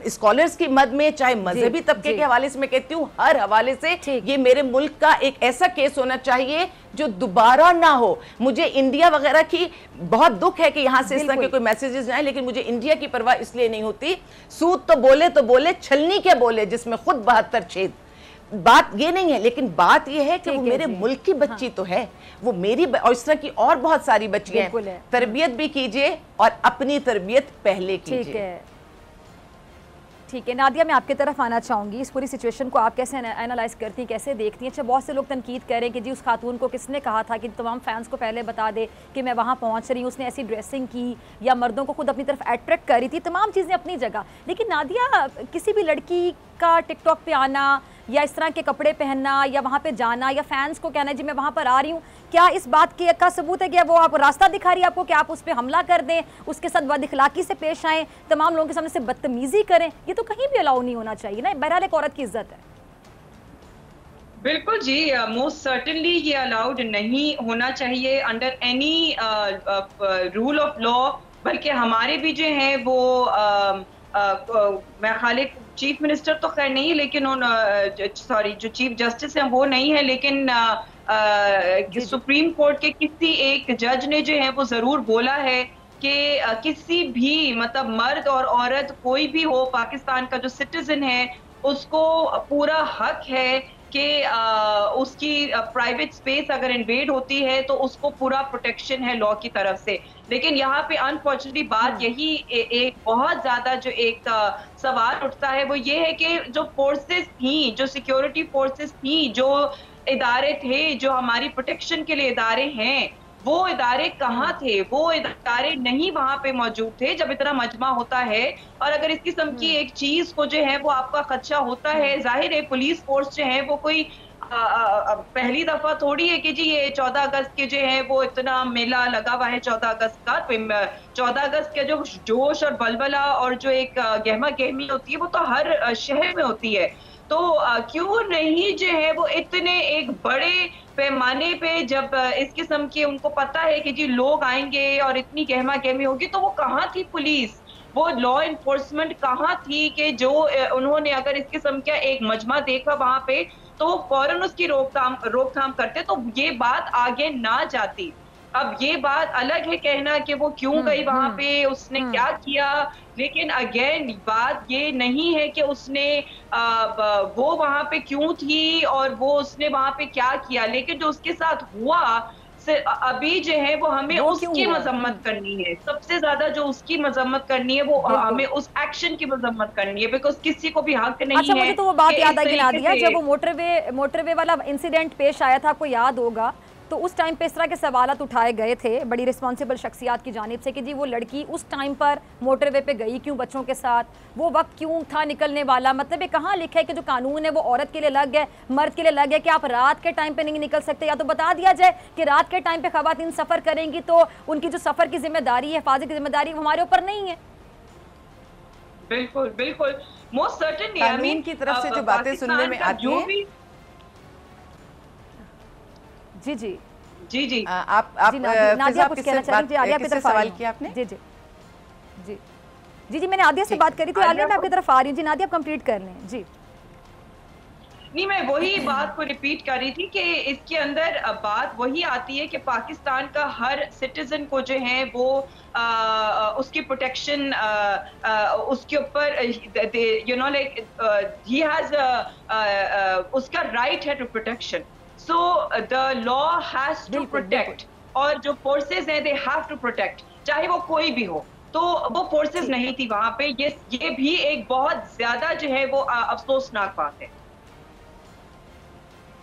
स्कॉलर्स की मद में, चाहे मजहबी तबके के हवाले से, मैं कहती हूँ हर हवाले से ये मेरे मुल्क का एक ऐसा केस होना चाहिए जो दोबारा ना हो। मुझे इंडिया वगैरह की बहुत दुख है कि यहाँ से इस तरह के कोई मैसेजेस जाए, लेकिन मुझे इंडिया की परवाह इसलिए नहीं होती। सूद तो बोले, छलनी के बोले जिसमें खुद 72 छेद। बात ये नहीं है, लेकिन बात ये है कि वो मेरे मुल्क की बच्ची तो है, वो मेरी और इस तरह की और बहुत सारी बच्चियां हैं। तरबियत भी कीजिए और अपनी तरबियत पहले कीजिए। ठीक है नादिया, मैं आपकी तरफ आना चाहूँगी। इस पूरी सिचुएशन को आप कैसे एनालाइज करती हैं, कैसे देखती हैं? अच्छा, बहुत से लोग तनकीद कर रहे हैं कि जी उस खातून को किसने कहा था कि तमाम फैंस को पहले बता दे कि मैं वहाँ पहुँच रही हूँ, उसने ऐसी ड्रेसिंग की या मर्दों को खुद अपनी तरफ अट्रैक्ट कर रही थी, तमाम चीज़ें अपनी जगह। लेकिन नादिया, किसी भी लड़की का टिकटॉक पे आना या इस तरह के कपड़े पहनना या वहाँ पे जाना या फैंस को कहना जी मैं वहाँ पर आ रही हूँ, क्या इस बात के का सबूत है कि वो आप रास्ता दिखा रही है आपको कि आप उस पर हमला कर दें, उसके साथ बदअखलाकी से पेश आएँ, तमाम लोगों के सामने से बदतमीजी करें? ये तो कहीं भी अलाउ नहीं होना चाहिए ना, बहरहाल एक औरत की इज्जत है। बिल्कुल जी, मोस्ट सर्टेनली ये अलाउड नहीं होना चाहिए under any rule of law. बल्कि हमारे भी जो है वो मैं खाली चीफ मिनिस्टर तो खैर नहीं, लेकिन सॉरी जो चीफ जस्टिस हैं वो नहीं है, लेकिन सुप्रीम कोर्ट के किसी एक जज ने जो है वो जरूर बोला है कि किसी भी मतलब मर्द और औरत कोई भी हो, पाकिस्तान का जो सिटीजन है उसको पूरा हक है कि उसकी प्राइवेट स्पेस अगर इन्वेड होती है तो उसको पूरा प्रोटेक्शन है लॉ की तरफ से। लेकिन यहाँ पे अनफॉर्चुनेटली बात यही एक बहुत ज्यादा जो एक सवाल उठता है वो ये है कि जो फोर्सेस थी, जो सिक्योरिटी फोर्सेस थी, जो इदारे थे, जो हमारी प्रोटेक्शन के लिए इदारे हैं, वो इदारे कहाँ थे? वो इदारे नहीं वहां पे मौजूद थे जब इतना मजमा होता है। और अगर इस किस्म की एक चीज को जो है वो आपका खदशा होता है, जाहिर है पुलिस फोर्स जो है वो कोई पहली दफा थोड़ी है कि जी ये 14 अगस्त के जो है वो इतना मेला लगा हुआ है 14 अगस्त का। 14 अगस्त के जो जोश और बलबला और जो एक गहमा गहमी होती है वो तो हर शहर में होती है। तो क्यों नहीं जो है वो इतने एक बड़े पैमाने पे जब इस किस्म के उनको पता है कि जी लोग आएंगे और इतनी गहमा गहमी होगी, तो वो कहाँ थी पुलिस, वो लॉ इन्फोर्समेंट कहाँ थी कि जो उन्होंने अगर इस किस्म का एक मजमा देखा वहां पे तो फौरन उसकी रोकथाम करते तो ये बात आगे ना जाती। अब ये बात अलग है कहना कि वो क्यों गई वहां पे, उसने क्या किया, लेकिन अगेन बात ये नहीं है कि उसने वो वहां पे क्यों थी और वो उसने वहां पे क्या किया, लेकिन जो उसके साथ हुआ अभी जो है वो हमें उसकी मजम्मत करनी है। सबसे ज्यादा जो उसकी मजम्मत करनी है वो हमें उस एक्शन की मजम्मत करनी है, बिकॉज किसी को भी हक नहीं है। अच्छा, मुझे तो वो बात याद आई नादिया, जब वो मोटरवे वाला इंसिडेंट पेश आया था, आपको याद होगा, तो उस टाइम पे इस तरह के सवालात उठाए गए थे बड़ी रिस्पॉन्सिबल शख्सियात की जानिब से कि जी वो लड़की उस टाइम पर मोटरवे पे गई क्यों बच्चों के साथ, वो वक्त क्यों था निकलने वाला। मतलब ये कहाँ लिखा है कि जो कानून है वो औरत के लिए लग है, मर्द के लिए लग है कि आप रात के टाइम पे नहीं निकल सकते, या तो बता दिया जाए कि रात के टाइम पे खवातीन सफ़र करेंगी तो उनकी जो सफ़र की जिम्मेदारी है, हिफाजत की जिम्मेदारी हमारे ऊपर नहीं है। बिल्कुल बिल्कुल, मोस्ट सर्टेनली कानून की तरफ से जो बातें सुनने में आती हैं। जी जी जी जी आप नादिया कुछ कहना चाह रही थी, आलिया पे सवाल किया आपने? जी जी जी जी जी मैंने आलिया से बात करी थी, आलिया मैं आपकी तरफ आ रही हूँ। जी नादिया आप कंप्लीट कर लें। जी नहीं, मैं वही बात को रिपीट कर रही थी कि इसके अंदर बात वही आती है कि पाकिस्तान का हर सिटीजन को जो है वो उसकी प्रोटेक्शन उसके ऊपर you know like he has उसका राइट है to protection. So the law has to protect, और जो फोर्सेस हैं they have to protect, चाहे वो कोई भी हो। तो वो फोर्सेस नहीं थी वहां पे, ये भी एक बहुत ज्यादा जो है वो अफसोसनाक बात है।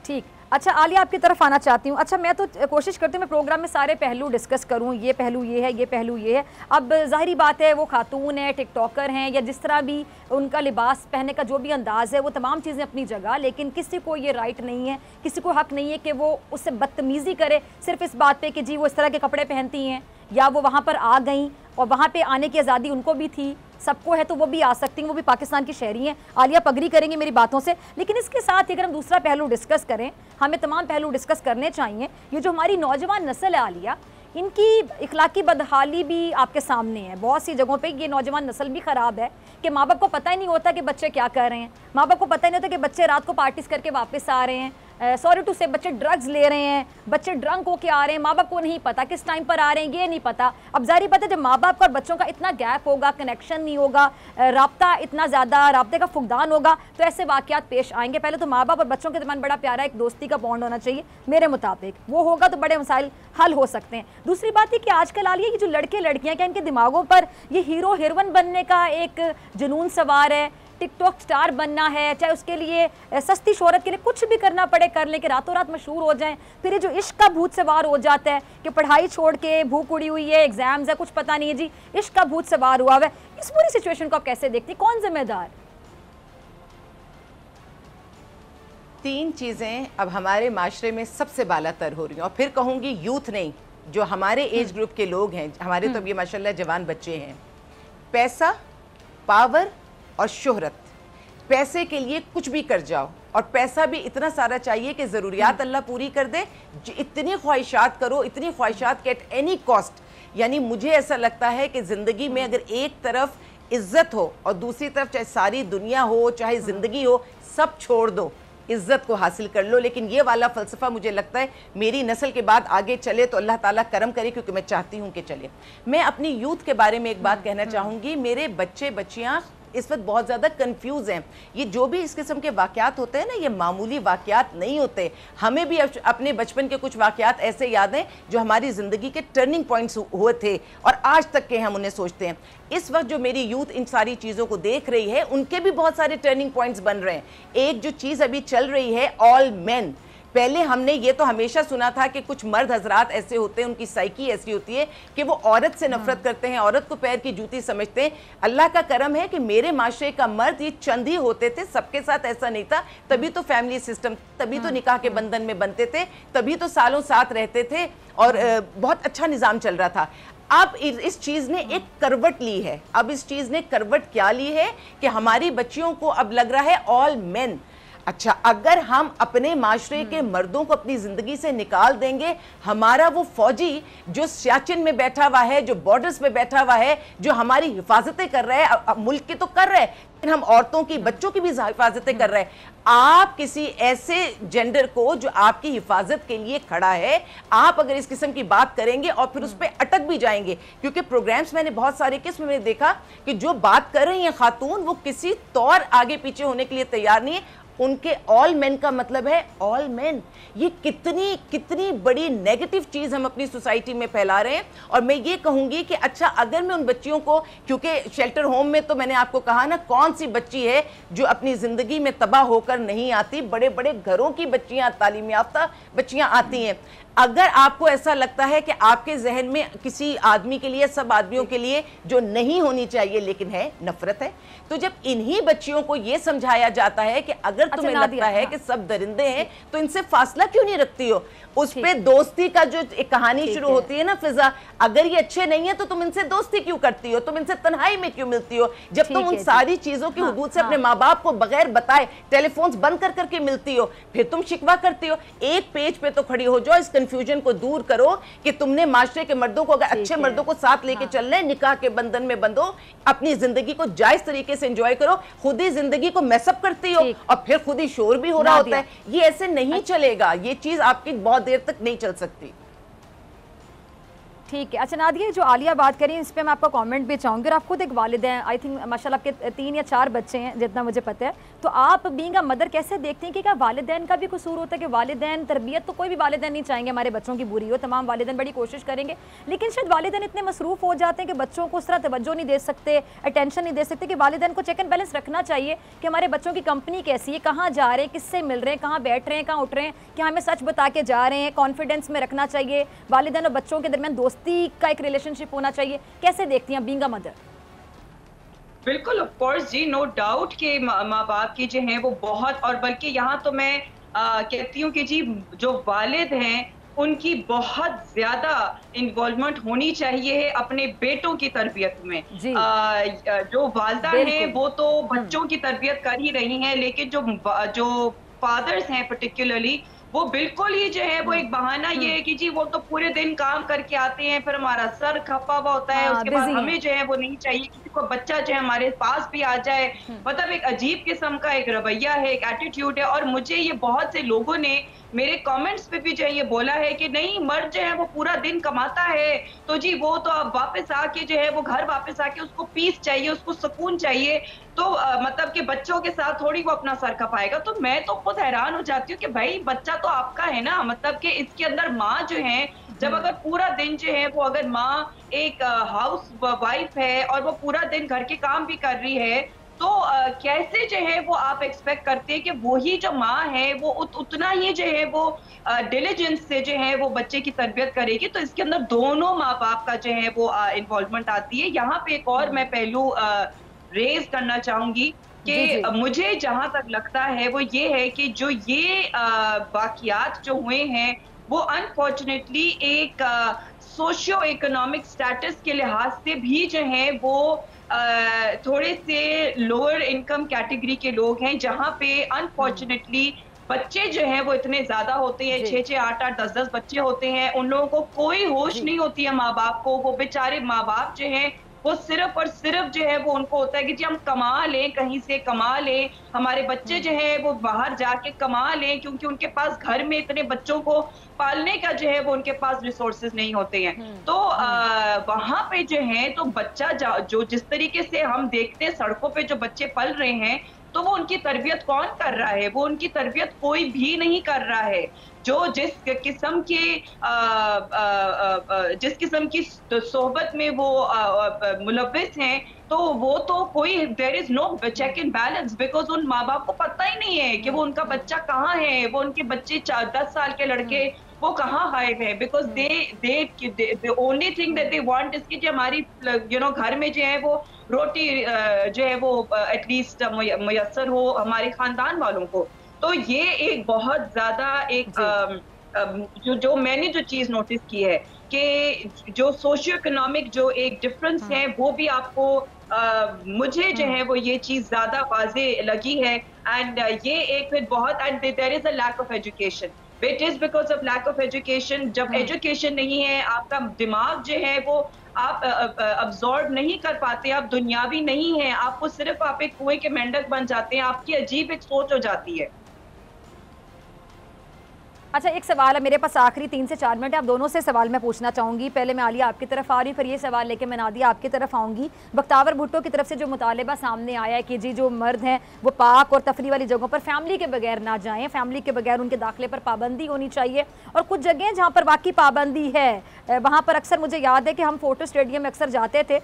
ठीक, अच्छा आलिया आपकी तरफ आना चाहती हूँ। अच्छा, मैं तो कोशिश करती हूँ मैं प्रोग्राम में सारे पहलू डिस्कस करूँ, ये पहलू ये है, ये पहलू ये है। अब ज़ाहिरी बात है वो खातून है, टिकटॉकर हैं, या जिस तरह भी उनका लिबास पहनने का जो भी अंदाज़ है वो तमाम चीज़ें अपनी जगह, लेकिन किसी को ये राइट नहीं है, किसी को हक़ नहीं है कि वो उससे बदतमीज़ी करे सिर्फ इस बात पर कि जी वो इस तरह के कपड़े पहनती हैं या वो वहाँ पर आ गई और वहाँ पे आने की आज़ादी उनको भी थी, सबको है, तो वो भी आ सकती हैं, वो भी पाकिस्तान की शहरी हैं। आलिया पगरी करेंगी मेरी बातों से। लेकिन इसके साथ अगर हम दूसरा पहलू डिस्कस करें, हमें तमाम पहलू डिस्कस करने चाहिए। ये जो हमारी नौजवान नस्ल है आलिया, इनकी इखलाकी बदहाली भी आपके सामने है। बहुत सी जगहों पे ये नौजवान नस्ल भी ख़राब है कि माँ बाप को पता ही नहीं होता कि बच्चे क्या कर रहे हैं, माँ बाप को पता ही नहीं होता कि बच्चे रात को पार्टीज करके वापस आ रहे हैं, सॉरी टू से बच्चे ड्रग्स ले रहे हैं, बच्चे ड्रंक होके आ रहे हैं, माँ बाप को नहीं पता किस टाइम पर आ रहे हैं, ये नहीं पता। अब जाहिर बात है जब माँ बाप का और बच्चों का इतना गैप होगा, कनेक्शन नहीं होगा, राब्ता इतना ज़्यादा, राब्ते का फुकदान होगा, तो ऐसे वाक़यात पेश आएंगे। पहले तो माँ बाप और बच्चों के दरमियान बड़ा प्यारा एक दोस्ती का बॉन्ड होना चाहिए मेरे मुताबिक, वो होगा तो बड़े मसाइल हल हो सकते हैं। दूसरी बात है कि आजकल आलिया ये जो लड़के लड़कियाँ क्या इनके दिमागों पर ये हीरो हीरोइन बनने का एक जुनून सवार है, टिकटॉक स्टार बनना है, चाहे उसके लिए सस्ती शोहरत के लिए कुछ भी करना पड़े कर ले कि रातों रात मशहूर हो जाएं। फिर ये जो इश्क का भूत सवार हो जाता है कि पढ़ाई छोड़ के भूख उड़ी हुई है, एग्जाम्स है, कुछ पता नहीं है जी, इश्क का भूत सवार हुआ है। इस पूरी सिचुएशन को आप कैसे देखते हैं, कौन जिम्मेदार? तीन चीज़ें अब हमारे माशरे में सबसे बालातर हो रही हैं, और फिर कहूँगी यूथ नहीं, जो हमारे एज ग्रुप के लोग हैं, हमारे तो अब ये माशाल्लाह जवान बच्चे हैं। पैसा, पावर और शोहरत। पैसे के लिए कुछ भी कर जाओ, और पैसा भी इतना सारा चाहिए कि ज़रूरियात अल्लाह पूरी कर दे। इतनी ख्वाहिशात करो, इतनी ख्वाहिशात के एट एनी कॉस्ट। यानी मुझे ऐसा लगता है कि ज़िंदगी में अगर एक तरफ इज़्ज़त हो और दूसरी तरफ चाहे सारी दुनिया हो, चाहे ज़िंदगी हो, सब छोड़ दो, इज़्ज़त को हासिल कर लो। लेकिन ये वाला फ़लसफ़ा मुझे लगता है मेरी नस्ल के बाद आगे चले तो अल्लाह ताला करम करे, क्योंकि मैं चाहती हूँ कि चले। मैं अपनी यूथ के बारे में एक बात कहना चाहूँगी। मेरे बच्चे बच्चियाँ इस वक्त बहुत ज़्यादा कंफ्यूज हैं। ये जो भी इस किस्म के वाक़यात होते हैं ना, ये मामूली वाक़यात नहीं होते। हमें भी अपने बचपन के कुछ वाक़यात ऐसे याद हैं जो हमारी ज़िंदगी के टर्निंग पॉइंट्स हुए थे और आज तक के हम उन्हें सोचते हैं। इस वक्त जो मेरी यूथ इन सारी चीज़ों को देख रही है, उनके भी बहुत सारे टर्निंग पॉइंट्स बन रहे हैं। एक जो चीज़ अभी चल रही है, ऑल मेन। पहले हमने ये तो हमेशा सुना था कि कुछ मर्द हजरात ऐसे होते हैं, उनकी साइकी ऐसी होती है कि वो औरत से नफरत करते हैं, औरत को पैर की जूती समझते हैं। अल्लाह का करम है कि मेरे माशरे का मर्द ये चंद ही होते थे, सबके साथ ऐसा नहीं था। तभी तो फैमिली सिस्टम, तभी तो निकाह के बंधन में बनते थे, तभी तो सालों साथ रहते थे और बहुत अच्छा निज़ाम चल रहा था। अब इस चीज़ ने एक करवट ली है। अब इस चीज़ ने करवट क्या ली है कि हमारी बच्चियों को अब लग रहा है ऑल मेन। अच्छा, अगर हम अपने माशरे के मर्दों को अपनी ज़िंदगी से निकाल देंगे, हमारा वो फौजी जो सियाचिन में बैठा हुआ है, जो बॉर्डर्स पे बैठा हुआ है, जो हमारी हिफाजतें कर रहा है, मुल्क की तो कर रहे हैं, लेकिन हम औरतों की, बच्चों की भी हिफाजतें कर रहे हैं। आप किसी ऐसे जेंडर को जो आपकी हिफाजत के लिए खड़ा है, आप अगर इस किस्म की बात करेंगे और फिर उस पर अटक भी जाएंगे, क्योंकि प्रोग्राम्स मैंने बहुत सारे किस्म में देखा कि जो बात कर रही हैं खातून, वो किसी तौर आगे पीछे होने के लिए तैयार नहीं है। उनके ऑल मेन का मतलब है ऑल मेन। ये कितनी कितनी बड़ी नेगेटिव चीज़ हम अपनी सोसाइटी में फैला रहे हैं। और मैं ये कहूँगी कि अच्छा, अगर मैं उन बच्चियों को, क्योंकि शेल्टर होम में तो मैंने आपको कहा ना, कौन सी बच्ची है जो अपनी ज़िंदगी में तबाह होकर नहीं आती, बड़े बड़े घरों की बच्चियाँ, तालीम याफ्ता बच्चियाँ आती हैं। अगर आपको ऐसा लगता है कि आपके जहन में किसी आदमी के लिए, सब आदमियों के लिए जो नहीं होनी चाहिए लेकिन है, नफरत है, तो जब इन्हीं बच्चियों को यह समझाया जाता है कि अगर तुम्हें लगता है कि सब दरिंदे हैं तो इनसे फासला क्यों नहीं रखती हो, उस पे दोस्ती का जो एक कहानी शुरू होती है ना, फिजा, अगर ये अच्छे नहीं है तो तुम इनसे दोस्ती क्यों करती हो, तुम इनसे तन्हाई में क्यों मिलती हो, जब तुम उन सारी चीजों की हुदूद से अपने माँ बाप को बगैर बताए टेलीफोन्स बंद कर करके मिलती हो, फिर तुम शिकवा करती हो। एक पेज पे तो खड़ी हो जाओ, इस कंफ्यूजन को दूर करो कि तुमने माशरे के मर्दों को, अगर अच्छे मर्दों को साथ लेके चलना है, निकाह के बंधन में बंधो, अपनी जिंदगी को जायज तरीके से एंजॉय करो। खुद ही जिंदगी को मैसअप करती हो और फिर खुद ही शोर भी हो रहा होता है। ये ऐसे नहीं चलेगा, ये चीज आपकी बहुत देर तक नहीं चल सकती। ठीक है। अच्छा नादिया, जो आलिया बात करी इस पर मैं आपका कमेंट भी चाहूँगी। और आप खुद एक वालिद हैं, आई थिंक माशाल्लाह आपके 3 या 4 बच्चे हैं जितना मुझे पता है, तो आप बीइंग अ मदर कैसे देखती हैं कि क्या वालिदैन का भी कसूर होता है कि वालिदैन, तरबियत तो कोई भी वालिदैन नहीं चाहेंगे हमारे बच्चों की बुरी हो, तमाम वालिदैन बड़ी कोशिश करेंगे, लेकिन शायद वालिदैन इतने मसरूफ़ हो जाते हैं कि बच्चों को उस तरह तवज्जो नहीं दे सकते, अटेंशन नहीं दे सकते, कि वालिदैन को चेक एंड बैलेंस रखना चाहिए कि हमारे बच्चों की कंपनी कैसी है, कहाँ जा रहे हैं, किससे मिल रहे हैं, कहाँ बैठ रहे हैं, कहाँ उठ रहे हैं, क्या हमें सच बता के जा रहे हैं, कॉन्फिडेंस में रखना चाहिए। वालिदैन और बच्चों के दरमियान दोस्ती का एक रिलेशनशिप होना चाहिए। कैसे देखती हैं बीइंग अ मदर? बिल्कुल, of course ji, no doubt कि माँ बाप की जो हैं वो बहुत, और बल्कि यहाँ तो मैं कहती हूँ कि जी जो वालिद हैं उनकी बहुत ज्यादा इन्वॉल्वमेंट होनी चाहिए है अपने बेटों की तरबियत में। जो वालिदा हैं वो तो बच्चों की तरबियत कर ही रही हैं, लेकिन जो फादर्स हैं पर्टिकुलरली, वो बिल्कुल ही जो है वो एक बहाना ये है कि जी वो तो पूरे दिन काम करके आते हैं, फिर हमारा सर खपा हुआ होता है, उसके बाद हमें जो है वो नहीं चाहिए किसी को बच्चा जो है हमारे पास भी आ जाए। मतलब एक अजीब किस्म का एक रवैया है, एक एटीट्यूड है। और मुझे ये बहुत से लोगों ने मेरे कमेंट्स पे भी जो है ये बोला है कि नहीं, मर्द जो है वो पूरा दिन कमाता है, तो जी वो तो अब वापस आके जो है वो घर वापस आके उसको पीस चाहिए, उसको सुकून चाहिए, तो मतलब कि बच्चों के साथ थोड़ी वो अपना सर खपाएगा। तो मैं तो खुद हैरान हो जाती हूँ कि भाई बच्चा तो आपका है ना, मतलब कि इसके अंदर माँ जो है, जब अगर पूरा दिन जो है वो अगर माँ एक हाउस वाइफ है और वो पूरा दिन घर के काम भी कर रही है, तो कैसे जो है वो आप एक्सपेक्ट करते हैं कि वही जो माँ है वो उतना ही जो है वो डिलीजेंस से जो है वो बच्चे की तरबियत करेगी। तो इसके अंदर दोनों माँ बाप का जो है वो इन्वॉल्वमेंट आती है। यहाँ पे एक और मैं पहलू रेज करना चाहूंगी कि मुझे जहां तक लगता है वो ये है कि जो ये वाकयात जो हुए हैं वो अनफॉर्चुनेटली एक सोशियो इकोनॉमिक स्टेटस के लिहाज से भी जो है वो थोड़े से लोअर इनकम कैटेगरी के लोग हैं, जहां पे अनफॉर्चुनेटली बच्चे जो हैं वो इतने ज्यादा होते हैं, 6-6, 8-8, 10-10 बच्चे होते हैं, उन लोगों को कोई होश नहीं होती है माँ बाप को। वो बेचारे माँ बाप जो हैं वो सिर्फ और सिर्फ जो है वो उनको होता है कि जी हम कमा लें, कहीं से कमा लें, हमारे बच्चे जो है वो बाहर जाके कमा लें, क्योंकि उनके पास घर में इतने बच्चों को पालने का जो है वो उनके पास रिसोर्सेज नहीं होते हैं। तो वहां पे जो है तो बच्चा जो जिस तरीके से हम देखते हैं सड़कों पे जो बच्चे पल रहे हैं, तो वो उनकी तरबियत कौन कर रहा है? वो उनकी तरबियत कोई भी नहीं कर रहा है। जो जिस किस्म की सोहबत में वो मुलव्विस हैं, तो वो तो कोई there is no check and balance, because उन माँ बाप को पता ही नहीं है कि वो उनका बच्चा कहाँ है, वो उनके बच्चे 10 साल के लड़के वो कहाँ हाइव है, because they only thing that they want इसकी जो हमारी घर में जो है वो रोटी जो है वो एटलीस्ट मुयस्सर हो हमारे खानदान वालों को। तो ये एक बहुत ज्यादा एक जो मैंने जो चीज नोटिस की है कि जो सोशियो इकोनॉमिक जो एक डिफरेंस है वो भी आपको मुझे जो है वो ये चीज ज्यादा वाजे लगी है। एंड ये एक फिर बहुत and there is a lack of education, it is because of lack of education. जब एजुकेशन नहीं है, आपका दिमाग जो है वो आप अब्सॉर्ब नहीं कर पाते, आप दुनियावी नहीं है, आपको सिर्फ आप एक कुएं के मेंढक बन जाते हैं, आपकी अजीब एक सोच हो जाती है। अच्छा, एक सवाल है मेरे पास, आखिरी 3 से 4 मिनट है, आप दोनों से सवाल मैं पूछना चाहूँगी। पहले मैं आलिया आपकी तरफ आ रही हूँ, फिर ये सवाल लेके मैं नादिया आपकी तरफ आऊँगी। बख्तावर भुट्टो की तरफ से जो मुतालिबा सामने आया है कि जी जो मर्द हैं वो पाक और तफरी वाली जगहों पर फैमिली के बगैर ना जाएँ, फैमिली के बगैर उनके दाखिले पर पाबंदी होनी चाहिए, और कुछ जगह जहाँ पर वाकई पाबंदी है वहाँ पर अक्सर मुझे याद है कि हम फोटो स्टेडियम में अक्सर जाते थे,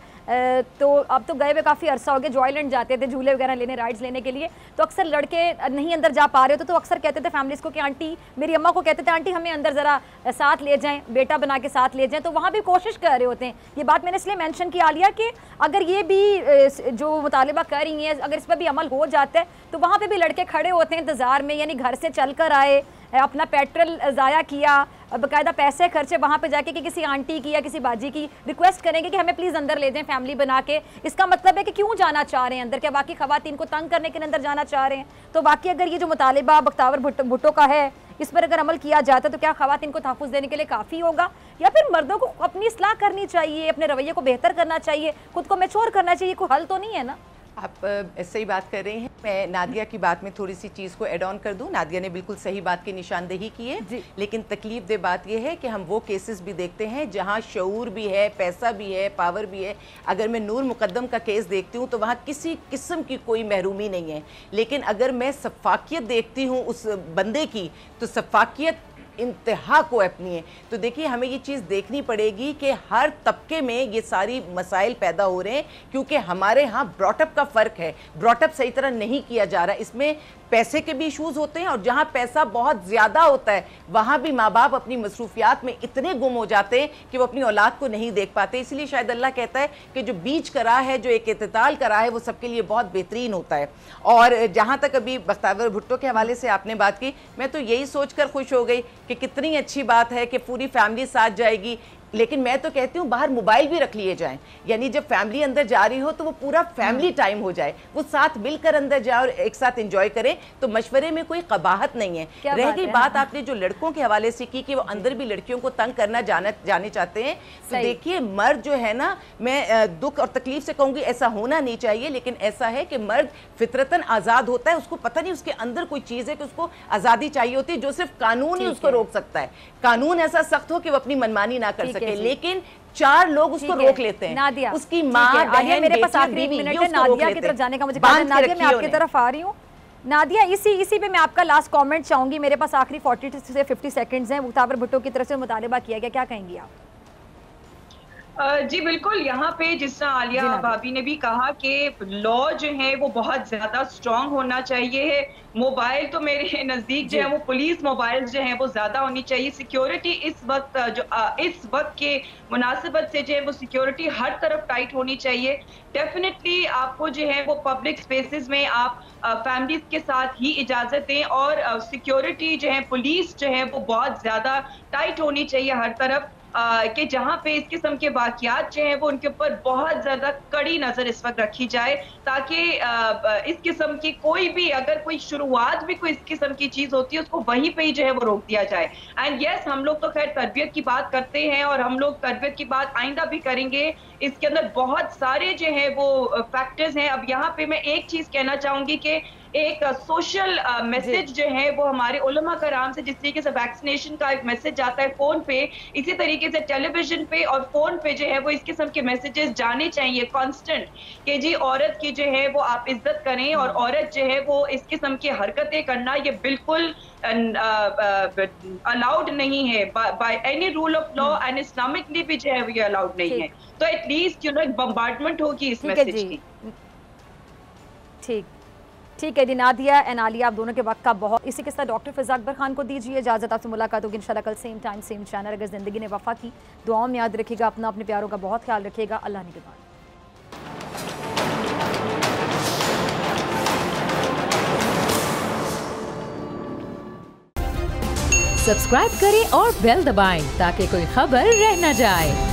तो अब तो गए हुए काफ़ी अरसा हो गया, जॉयलैंड जाते थे झूले वगैरह लेने, राइड्स लेने के लिए, तो अक्सर लड़के नहीं अंदर जा पा रहे होते, तो अक्सर कहते थे फैमिलीज़ को कि आंटी, मेरी अम्मा को कहते थे आंटी हमें अंदर ज़रा साथ ले जाएं, बेटा बना के साथ ले जाएं, तो वहाँ भी कोशिश कर रहे होते हैं। ये बात मैंने इसलिए मेंशन किया आलिया कि अगर ये भी जो मुतालिबा कर रही हैं अगर इस पर भी अमल हो जाता है तो वहाँ पे भी लड़के खड़े होते हैं इंतज़ार में, यानी घर से चल कर आए, अपना पेट्रोल ज़ाया किया, बाकायदा पैसे खर्चे वहाँ पे जाके कि किसी आंटी की या किसी बाजी की रिक्वेस्ट करेंगे कि हमें प्लीज़ अंदर ले जाएं फैमिली बना के। इसका मतलब है कि क्यों जाना चाह रहे हैं अंदर, क्या बाकी ख़वातीन को तंग करने के अंदर जाना चाह रहे हैं? तो बाकी अगर ये जो मुतालिबा बख्तावर भुट्टो का है इस पर अगर अमल किया जाता है तो क्या ख़वातीन को तहफ़्फ़ुज़ देने के लिए काफ़ी होगा, या फिर मर्दों को अपनी इस्लाह करनी चाहिए, अपने रवैये को बेहतर करना चाहिए, खुद को मैच्योर करना चाहिए? कोई हल तो नहीं है ना? आप सही बात कर रहे हैं। मैं नादिया की बात में थोड़ी सी चीज़ को ऐड ऑन कर दूं। नादिया ने बिल्कुल सही बात की निशानदेही की है, लेकिन तकलीफ दे बात यह है कि हम वो केसेस भी देखते हैं जहां शऊर भी है, पैसा भी है, पावर भी है। अगर मैं नूर मुकद्दम का केस देखती हूं तो वहां किसी किस्म की कोई महरूमी नहीं है, लेकिन अगर मैं सफाकियत देखती हूँ उस बंदे की तो सफाकियत इंतहा को अपनी है। तो देखिए हमें ये चीज़ देखनी पड़ेगी कि हर तबके में ये सारी मसाइल पैदा हो रहे हैं, क्योंकि हमारे यहाँ ब्रॉटअप का फ़र्क है, ब्रॉटअप सही तरह नहीं किया जा रहा। इसमें पैसे के भी इशूज़ होते हैं, और जहाँ पैसा बहुत ज़्यादा होता है वहाँ भी माँ बाप अपनी मसरूफियात में इतने गुम हो जाते हैं कि वो अपनी औलाद को नहीं देख पाते। इसलिए शायद अल्लाह कहता है कि जो बीच करा है, जो एक इत्ताल करा है, वो सबके लिए बहुत बेहतरीन होता है। और जहाँ तक अभी बख्तावर भुट्टो के हवाले से आपने बात की, मैं तो यही सोच कर खुश हो गई कि कितनी अच्छी बात है कि पूरी फैमिली साथ जाएगी। लेकिन मैं तो कहती हूँ बाहर मोबाइल भी रख लिए जाएं, यानी जब फैमिली अंदर जा रही हो तो वो पूरा फैमिली टाइम हो जाए, वो साथ मिलकर अंदर जाए और एक साथ एंजॉय करें, तो मशवरे में कोई कबाहत नहीं है। रह गई बात आपने जो लड़कों के हवाले से की कि वो अंदर भी लड़कियों को तंग करना जाने चाहते हैं, तो देखिए मर्द जो है ना, मैं दुख और तकलीफ से कहूंगी ऐसा होना नहीं चाहिए, लेकिन ऐसा है कि मर्द फितरतन आजाद होता है, उसको पता नहीं उसके अंदर कोई चीज है कि उसको आजादी चाहिए होती है, जो सिर्फ कानून ही उसको रोक सकता है। कानून ऐसा सख्त हो कि वो अपनी मनमानी ना कर सके, लेकिन 4 लोग उसको रोक लेते हैं। नादिया, उसकी माँ, बहन, मेरे पास आखिरी मिनट है नादिया की तरफ जाने का, मुझे नादिया मैं आपकी तरफ आ रही हूँ। नादिया, इसी पे मैं आपका लास्ट कमेंट चाहूंगी, मेरे पास आखिरी 40 से 50 सेकंड्स हैं। मुतावर भुट्टो की तरफ से मुतालबा किया गया, क्या कहेंगी आप? जी बिल्कुल, यहाँ पे जिस तरह आलिया भाभी ने भी कहा कि लॉ जो है वो बहुत ज्यादा स्ट्रांग होना चाहिए है। मोबाइल तो मेरे नजदीक जो है वो पुलिस मोबाइल जो है वो ज्यादा होनी चाहिए। सिक्योरिटी इस वक्त इस वक्त के मुनासिबत से जो है वो सिक्योरिटी हर तरफ टाइट होनी चाहिए। डेफिनेटली आपको जो है वो पब्लिक स्पेसेस में आप फैमिलीज के साथ ही इजाजत दें, और सिक्योरिटी जो है पुलिस जो है वो बहुत ज्यादा टाइट होनी चाहिए हर तरफ, कि जहां पे इस किस्म के वाकयात जो हैं वो उनके ऊपर बहुत ज्यादा कड़ी नजर इस वक्त रखी जाए, ताकि इस किस्म की कोई भी, अगर कोई शुरुआत भी कोई इस किस्म की चीज होती है उसको वहीं पे ही जो है वो रोक दिया जाए। एंड यस, हम लोग तो खैर तरबियत की बात करते हैं और हम लोग तरबियत की बात आइंदा भी करेंगे। इसके अंदर बहुत सारे जो है वो फैक्टर्स हैं। अब यहाँ पे मैं एक चीज कहना चाहूंगी कि एक सोशल मैसेज जो है वो हमारे उलमा कराम से, जिस तरीके से वैक्सीनेशन का एक मैसेज जाता है फोन पे, इसी तरीके से टेलीविजन पे और फोन पे जो है वो इस किस्म के मैसेजेस जाने चाहिए कांस्टेंट, कि जी औरत की जो है वो आप इज्जत करें, और औरत जो है वो इस किस्म की हरकतें करना ये बिल्कुल अलाउड नहीं है by any rule of law, and Islamically भी जो है वो ये अलाउड नहीं है। तो एटलीस्ट एक बम्बार्डमेंट होगी इस मैसेज की। ठीक है जी। नादिया एंड आलिया, आप दोनों के वक्त का बहुत। इसी के साथ डॉक्टर फ़ैज़ा अकबर खान को दीजिए इजाज़त। आपसे मुलाकात होगी इंशाल्लाह कल सेम टाइम सेम चैनल। अगर ज़िंदगी ने वफ़ा की, दुआओं में याद रखिएगा अपना, अपने प्यारों का बहुत ख्याल रखिएगा। अल्लाह निगहबान। सब्सक्राइब करें और बेल दबाएं ताकि कोई खबर रह न जाए।